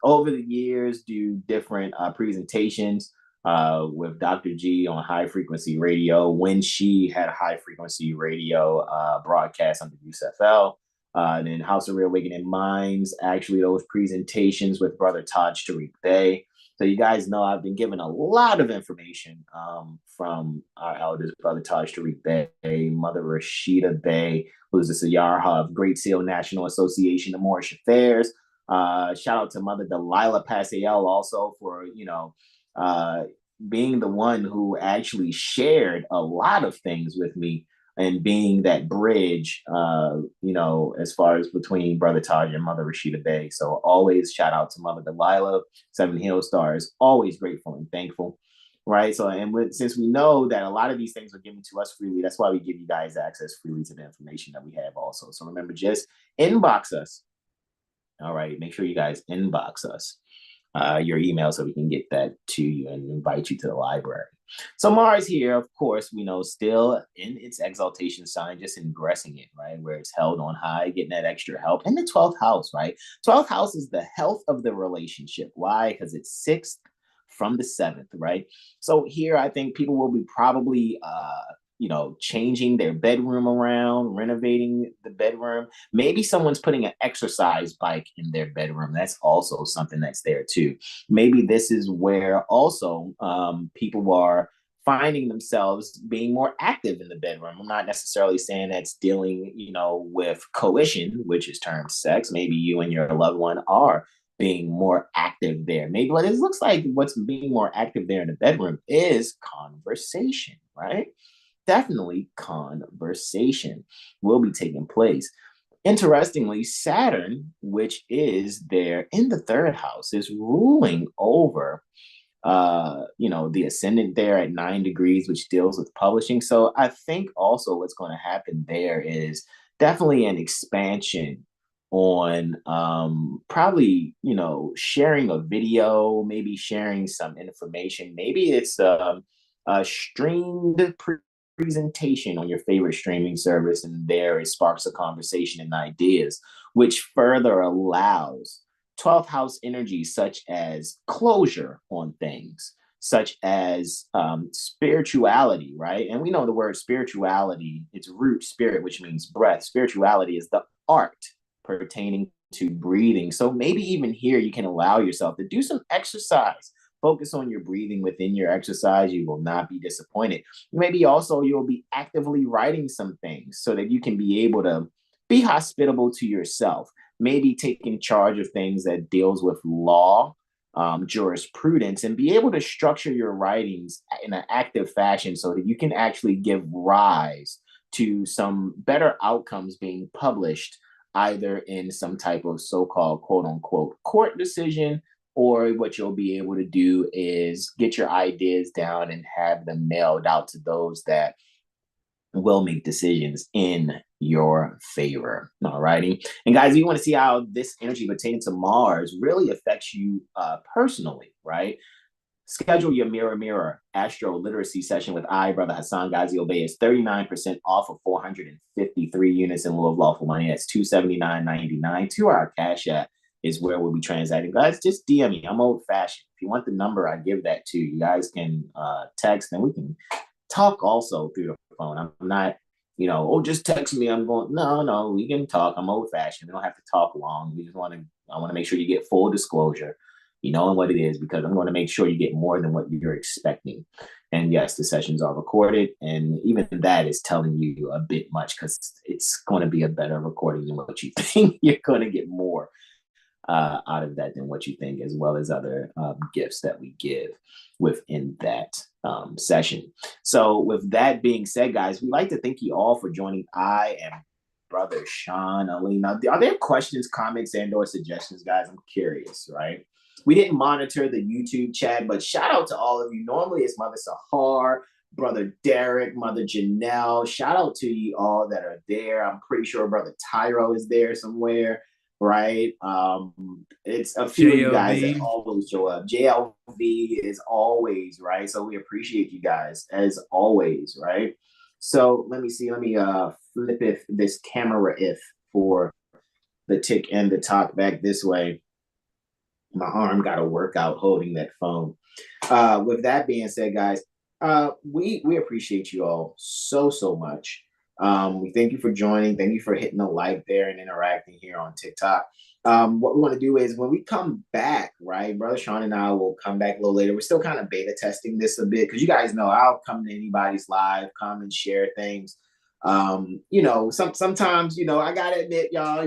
over the years do different presentations with Dr. G on high frequency radio when she had a high frequency radio broadcast on the USFL. And then House of Reawakening Minds, actually those presentations with Brother Taj Tariq Bey. So you guys know I've been given a lot of information from our elders, Brother Taj Tariq Bey, Mother Rashida Bey, who's the Sayarha of Great Seal National Association of Moorish Affairs. Shout out to Mother Delilah Pascal also for, being the one who actually shared a lot of things with me and being that bridge, as far as between Brother Taj and Mother Rashida Bey. So always shout out to Mother Delilah, Seven Hill Stars, always grateful and thankful. Right. So, since we know that a lot of these things are given to us freely, that's why we give you guys access freely to the information that we have also. So remember, just inbox us. All right. Make sure you guys inbox us your email so we can get that to you and invite you to the library. So Mars here, of course, we know still in its exaltation sign, just ingressing it, right? Where it's held on high, getting that extra help. In the 12th house, right? 12th house is the health of the relationship. Why? Because it's 6th from the 7th, right? So here, I think people will be probably changing their bedroom around, renovating the bedroom. Maybe someone's putting an exercise bike in their bedroom. That's also something that's there too. Maybe this is where also people are finding themselves being more active in the bedroom. I'm not necessarily saying that's dealing, with coition, which is termed sex. Maybe you and your loved one are being more active there. Maybe what it looks like what's being more active there in the bedroom is conversation, right? Definitely conversation will be taking place. Interestingly, Saturn, which is there in the 3rd house, is ruling over the ascendant there at 9 degrees, which deals with publishing. So I think also what's going to happen there is definitely an expansion on probably, sharing a video, maybe sharing some information. Maybe it's a streamed presentation on your favorite streaming service, and there it sparks a conversation and ideas, which further allows 12th house energy such as closure on things, such as spirituality, right? And we know the word spirituality, its root spirit, which means breath. Spirituality is the art pertaining to breathing. So maybe even here you can allow yourself to do some exercise. Focus on your breathing within your exercise. You will not be disappointed. Maybe also you'll be actively writing some things so that you can be able to be hospitable to yourself. Maybe taking charge of things that deals with law, jurisprudence, and be able to structure your writings in an active fashion so that you can actually give rise to some better outcomes being published, either in some type of so-called quote unquote court decision, or what you'll be able to do is get your ideas down and have them mailed out to those that will make decisions in your favor. All righty. And guys, you want to see how this energy pertaining to Mars really affects you personally, right? Schedule your Mirror AstroLiteracy session with brother Hasan Ghazi Obey. Is 39% off of 453 units in lieu of lawful money. That's $279.99. 2-hour cash app is where we'll be transacting. Guys, just DM me. I'm old fashioned. If you want the number, I give that to you. You guys can text, and we can talk also through the phone. I'm not, just text me. I'm going, no, we can talk. I'm old fashioned. We don't have to talk long. I want to make sure you get full disclosure, and what it is, because I'm going to make sure you get more than what you're expecting. And yes, the sessions are recorded, and even that is telling you a bit much, because it's going to be a better recording than what you think. You're going to get more out of that than what you think, as well as other gifts that we give within that session. So with that being said, guys, we'd like to thank you all for joining. I am Brother Sean, Alina. Are there questions, comments, and or suggestions, guys? I'm curious, right? We didn't monitor the YouTube chat, but shout out to all of you. Normally it's Mother Sahar, Brother Derek, Mother Janelle. Shout out to you all that are there. I'm pretty sure Brother Tyro is there somewhere, right? It's a few of you guys that always show up. JLV is always, right? So we appreciate you guys as always, right? So let me see. Let me flip this camera for the tick and the talk back this way. My arm got to work out holding that phone. With that being said, guys, we appreciate you all so much. We thank you for joining. Thank you for hitting the like there and interacting here on TikTok. What we want to do is when we come back, right, Brother Sean and I will come back a little later. We're still kind of beta testing this a bit, because you guys know I'll come to anybody's live, come and share things. Sometimes, I gotta admit, y'all,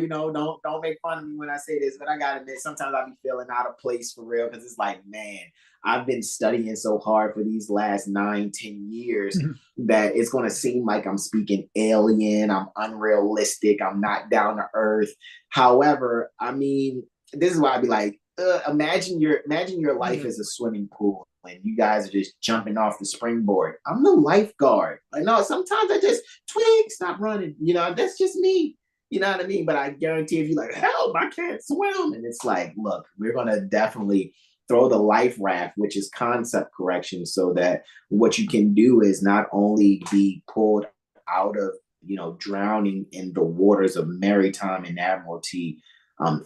don't make fun of me when I say this, but I gotta admit, sometimes I be feeling out of place for real, because it's like, man, I've been studying so hard for these last 9-10 years that it's going to seem like I'm speaking alien, I'm unrealistic, I'm not down to earth. However, I mean, this is why I'd be like, imagine your life as a swimming pool, and you guys are just jumping off the springboard. I'm the lifeguard. I know sometimes I just stop running. That's just me. You know what I mean? But I guarantee if you're like, help, I can't swim. And it's like, look, we're going to definitely throw the life raft, which is concept correction, so that what you can do is not only be pulled out of, drowning in the waters of maritime and admiralty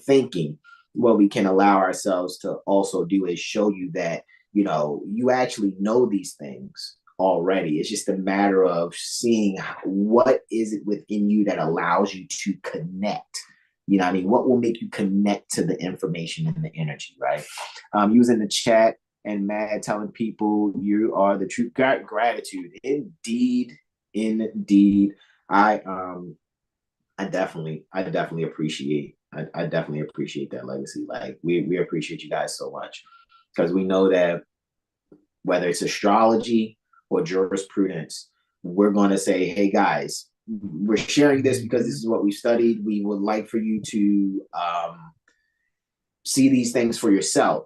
thinking. What we can allow ourselves to also do is show you that, you actually know these things already. It's just a matter of seeing what is it within you that allows you to connect. You know what I mean? What will make you connect to the information and the energy, right? Using the chat and Mad telling people you are the true gratitude. Indeed. I definitely appreciate that legacy. Like we appreciate you guys so much, because we know that whether it's astrology or jurisprudence, we're going to say, hey guys, we're sharing this because this is what we studied. We would like for you to see these things for yourself.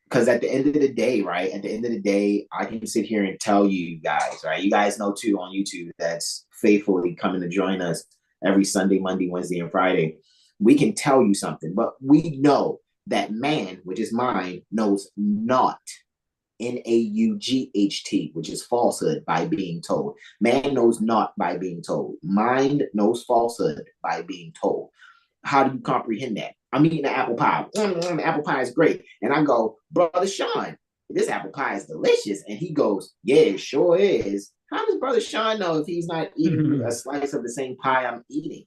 Because at the end of the day, right? At the end of the day, I can sit here and tell you guys, right? You guys know too on YouTube that's faithfully coming to join us every Sunday, Monday, Wednesday, and Friday. We can tell you something, but we know that man, which is mine, knows not. Naught, which is falsehood, by being told. Man knows not by being told. Mind knows falsehood by being told. How do you comprehend that? I'm eating an apple pie. Apple pie is great. And I go, Brother Sean, this apple pie is delicious. And he goes, yeah, it sure is. How does Brother Sean know if he's not eating a slice of the same pie I'm eating?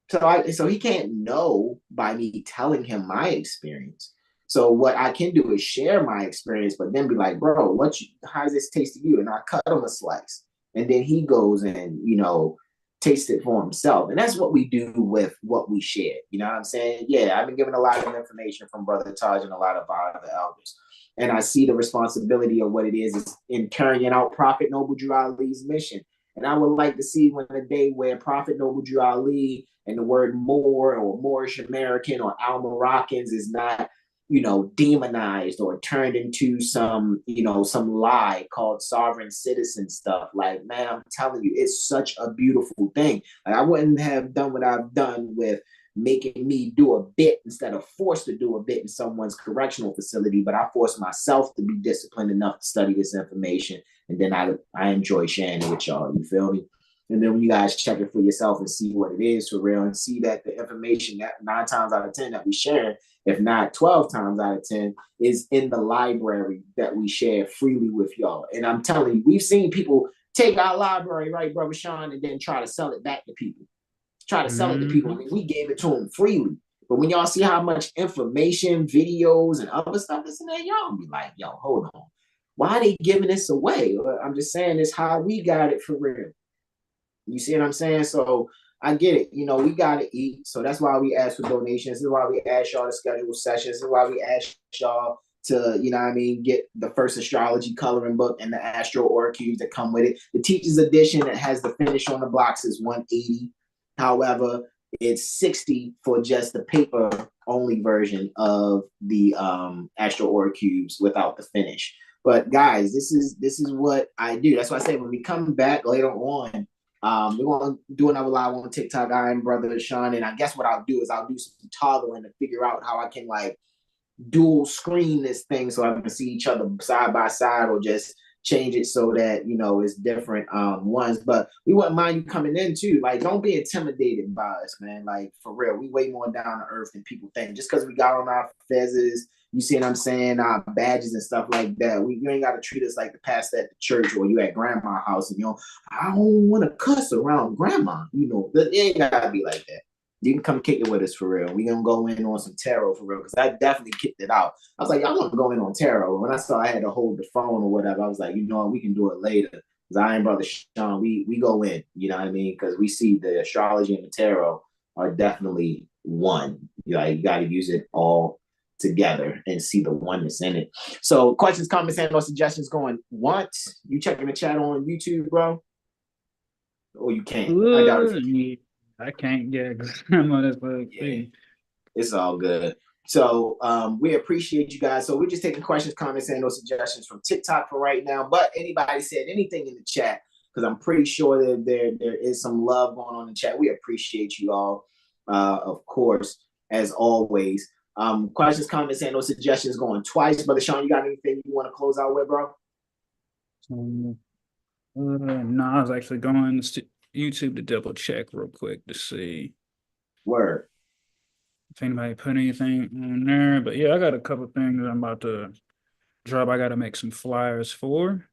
So he can't know by me telling him my experience. So what I can do is share my experience, but then be like, bro, how does this taste to you? And I cut him a slice. And then he goes and, taste it for himself. And that's what we do with what we share. You know what I'm saying? Yeah, I've been given a lot of information from Brother Taj and a lot of our other elders. And I see the responsibility of what it is in carrying out Prophet Noble Drew Ali's mission. And I would like to see when a day where Prophet Noble Drew Ali and the word Moor or Moorish American or Al Moroccans is not, you know, demonized or turned into some, you know, some lie called sovereign citizen stuff. Like, man, I'm telling you, it's such a beautiful thing. Like, I wouldn't have done what I've done with making me do a bit instead of forced to do a bit in someone's correctional facility, but I forced myself to be disciplined enough to study this information, and then I enjoy sharing it with y'all. You feel me? And then when you guys check it for yourself and see what it is for real, and see that the information that 9 times out of 10 that we share, if not 12 times out of 10, is in the library that we share freely with y'all. And I'm telling you, we've seen people take our library, right, Brother Sean, and then try to sell it back to people. Try to sell it to people. I mean, we gave it to them freely. But when y'all see how much information, videos, and other stuff is in there, y'all be like, yo, hold on. Why are they giving this away? I'm just saying it's how we got it for real. You see what I'm saying? So I get it. You know, we got to eat. So that's why we ask for donations. This is why we ask y'all to schedule sessions. This is why we ask y'all to, you know what I mean, get the first astrology coloring book and the Astro Aura cubes that come with it. The teacher's edition that has the finish on the blocks is $180. However, it's $60 for just the paper only version of the Astro Aura cubes without the finish. But guys, this is what I do. That's why I say when we come back later on, we're going to do another live on TikTok. I am Brother Sean, and I guess what I'll do is I'll do some toggling to figure out how I can like dual screen this thing so I can see each other side by side, or just change it so that, you know, it's different ones. But we wouldn't mind you coming in too. Like, don't be intimidated by us, man. Like, for real, we way more down to earth than people think. Just because we got on our fezzes, you see what I'm saying, our badges and stuff like that, you ain't got to treat us like the pastor at the church or you at grandma's house and, you know, I don't want to cuss around grandma. You know, it ain't got to be like that. You can come kick it with us for real. We gonna go in on some tarot for real, because I definitely kicked it out. I was like, y'all want to go in on tarot. When I saw I had to hold the phone or whatever, I was like, you know what, we can do it later. Because I and Brother Sean, we go in, you know what I mean? Because we see the astrology and the tarot are definitely one. Like, you got to use it all together and see the oneness in it. So questions, comments, and or suggestions going once. You checking the chat on YouTube, bro? Or you can't? I doubt it. I can't get because I'm on this thing. It's all good. So we appreciate you guys. So we're just taking questions, comments, and those suggestions from TikTok for right now. But anybody said anything in the chat, because I'm pretty sure that there is some love going on in the chat. We appreciate you all, of course, as always. Questions, comments, and those suggestions going twice. Brother Sean, you got anything you want to close out with, bro? No, I was actually going to YouTube to double check real quick to see. Word. If anybody put anything on there. But yeah, I got a couple things I'm about to drop. I got to make some flyers for.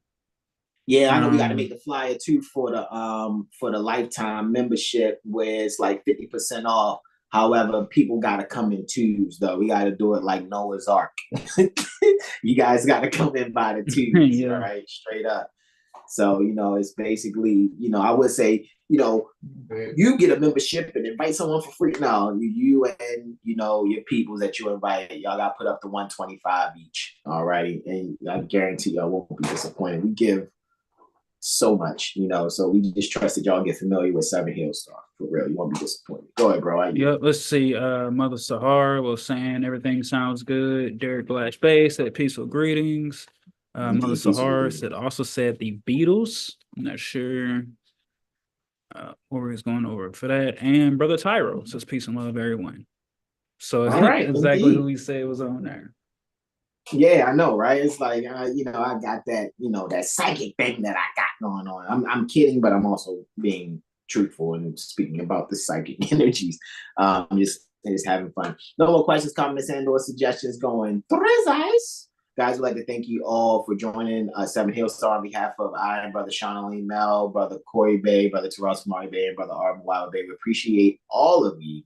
Yeah, I know we got to make the flyer too for the lifetime membership, where it's like 50% off. However, people got to come in twos, though. We got to do it like Noah's Ark. You guys got to come in by the twos, yeah. Right? Straight up. So, you know, it's basically, you know, I would say, you know, you get a membership and invite someone for free. No, you and, you know, your people that you invite, y'all got to put up to $125 each. All righty. And I guarantee y'all won't be disappointed. We give so much, you know, so we just trust that y'all get familiar with Seven Hills Star. For real, you won't be disappointed. Go ahead, bro. Yep, let's see. Mother Sahara was saying everything sounds good. Derek Blash Bay said peaceful greetings. Mother Sahara also said the Beatles. I'm not sure where he's going over for that. And Brother Tyro says peace and love, everyone. So it's exactly who he said was on there. Yeah, I know, right? It's like, you know, I got that, you know, that psychic thing that I got going on. I'm kidding, but I'm also being truthful and speaking about the psychic energies. Just having fun. No more questions, comments, and or suggestions going through eyes. Guys, we'd like to thank you all for joining Seven Hills Star on behalf of I and Brother Sean Ali Mel, Brother Corey Bay, Brother Terrell Samari Bay, and Brother Arvin Wild Bay. We appreciate all of you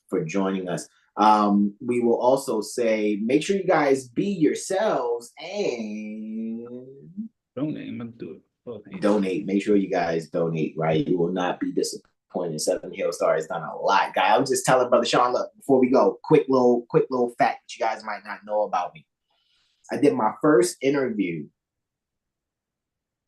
for joining us. We will also say, make sure you guys be yourselves and donate. I'm gonna do it. Donate. Make sure you guys donate, right? You will not be disappointed Capricorn and 7th Hill star has done a lot, guy. I was just telling Brother Sean, look, before we go, quick little fact that you guys might not know about me. I did my first interview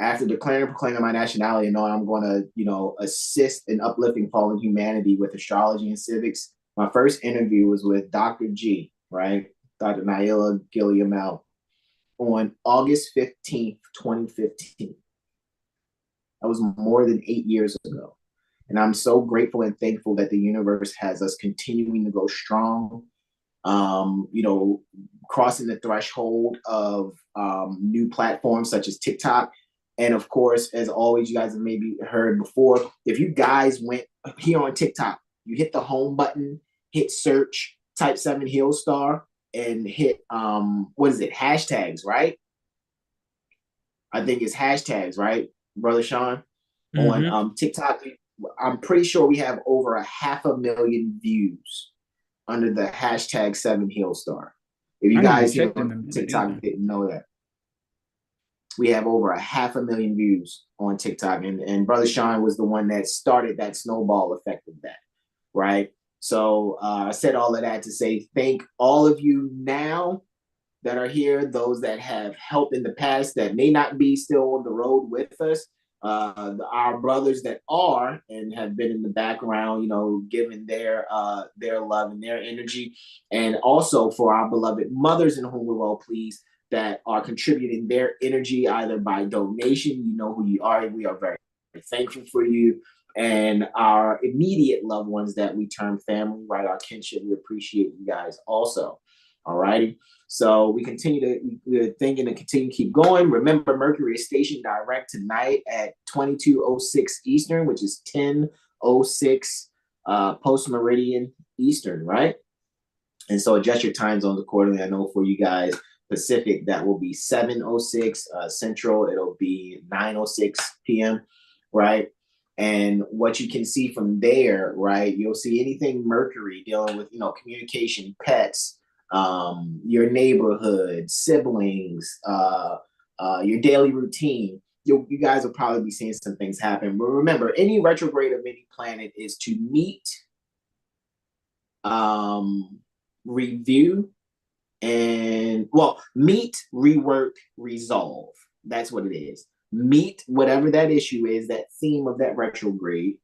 after declaring and proclaiming my nationality and knowing I'm going to, assist in uplifting fallen humanity with astrology and civics. My first interview was with Dr. G, right? Dr. Naila Gilliamel on August 15th, 2015. That was more than 8 years ago. And I'm so grateful and thankful that the universe has us continuing to go strong, crossing the threshold of new platforms such as TikTok. And of course, as always, you guys have maybe heard before, if you guys went here on TikTok, you hit the home button, hit search, type 7 Hill Star, and hit, hashtags, right? I think it's hashtags, right, Brother Sean? Mm-hmm. On TikTok, I'm pretty sure we have over 500,000 views under the hashtag 7 Hill Star. If you guys here on TikTok didn't know that. We have over 500,000 views on TikTok. And Brother Sean was the one that started that snowball effect of that, right? So I said all of that to say thank all of you now that are here, those that have helped in the past that may not be still on the road with us, our brothers that are and have been in the background, giving their love and their energy, and also for our beloved mothers in whom we're well pleased that are contributing their energy either by donation. You know who you are. We are very, very thankful for you. And our immediate loved ones that we term family, right? Our kinship, we appreciate you guys also. All righty. So we're thinking to continue to keep going. Remember, Mercury is stationed direct tonight at 22:06 Eastern, which is 10:06 post meridian Eastern, right? And so adjust your time zones accordingly. I know for you guys, Pacific, that will be 7:06. Central, it'll be 9:06 p.m., right? And what you can see from there, right, you'll see anything Mercury dealing with, communication, pets, your neighborhood, siblings, your daily routine. You guys will probably be seeing some things happen. But remember, any retrograde of any planet is to meet, review, meet, rework, resolve. That's what it is. Meet whatever that issue is, that theme of that retrograde,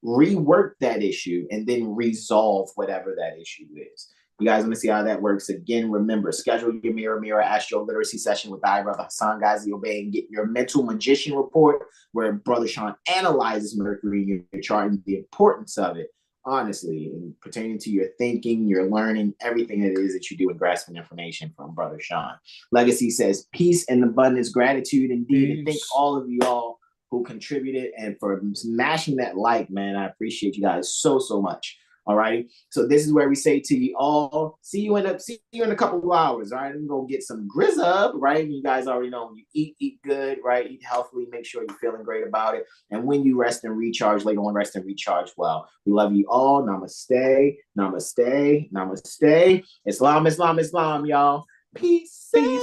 rework that issue, and then resolve whatever that issue is. You guys want to see how that works? Again, remember, schedule your mirror AstroLiteracy session with brother Hasan Ghazi Obey and get your mental magician report where Brother Sean analyzes Mercury in your chart and the importance of it, honestly, and pertaining to your thinking, your learning, everything it is that you do in grasping information from Brother Sean. Legacy says, peace and abundance, gratitude indeed. Peace. And thank all of you all who contributed and for smashing that like, man. I appreciate you guys so, so much. All right. So this is where we say to you all, see you in a couple of hours. All right. And go get some grizz up. Right. You guys already know when you eat good, right? Eat healthily, make sure you're feeling great about it. And when you rest and recharge, later on, rest and recharge well. We love you all. Namaste. Namaste. Namaste. Islam, Islam, Islam, y'all. Peace. Peace.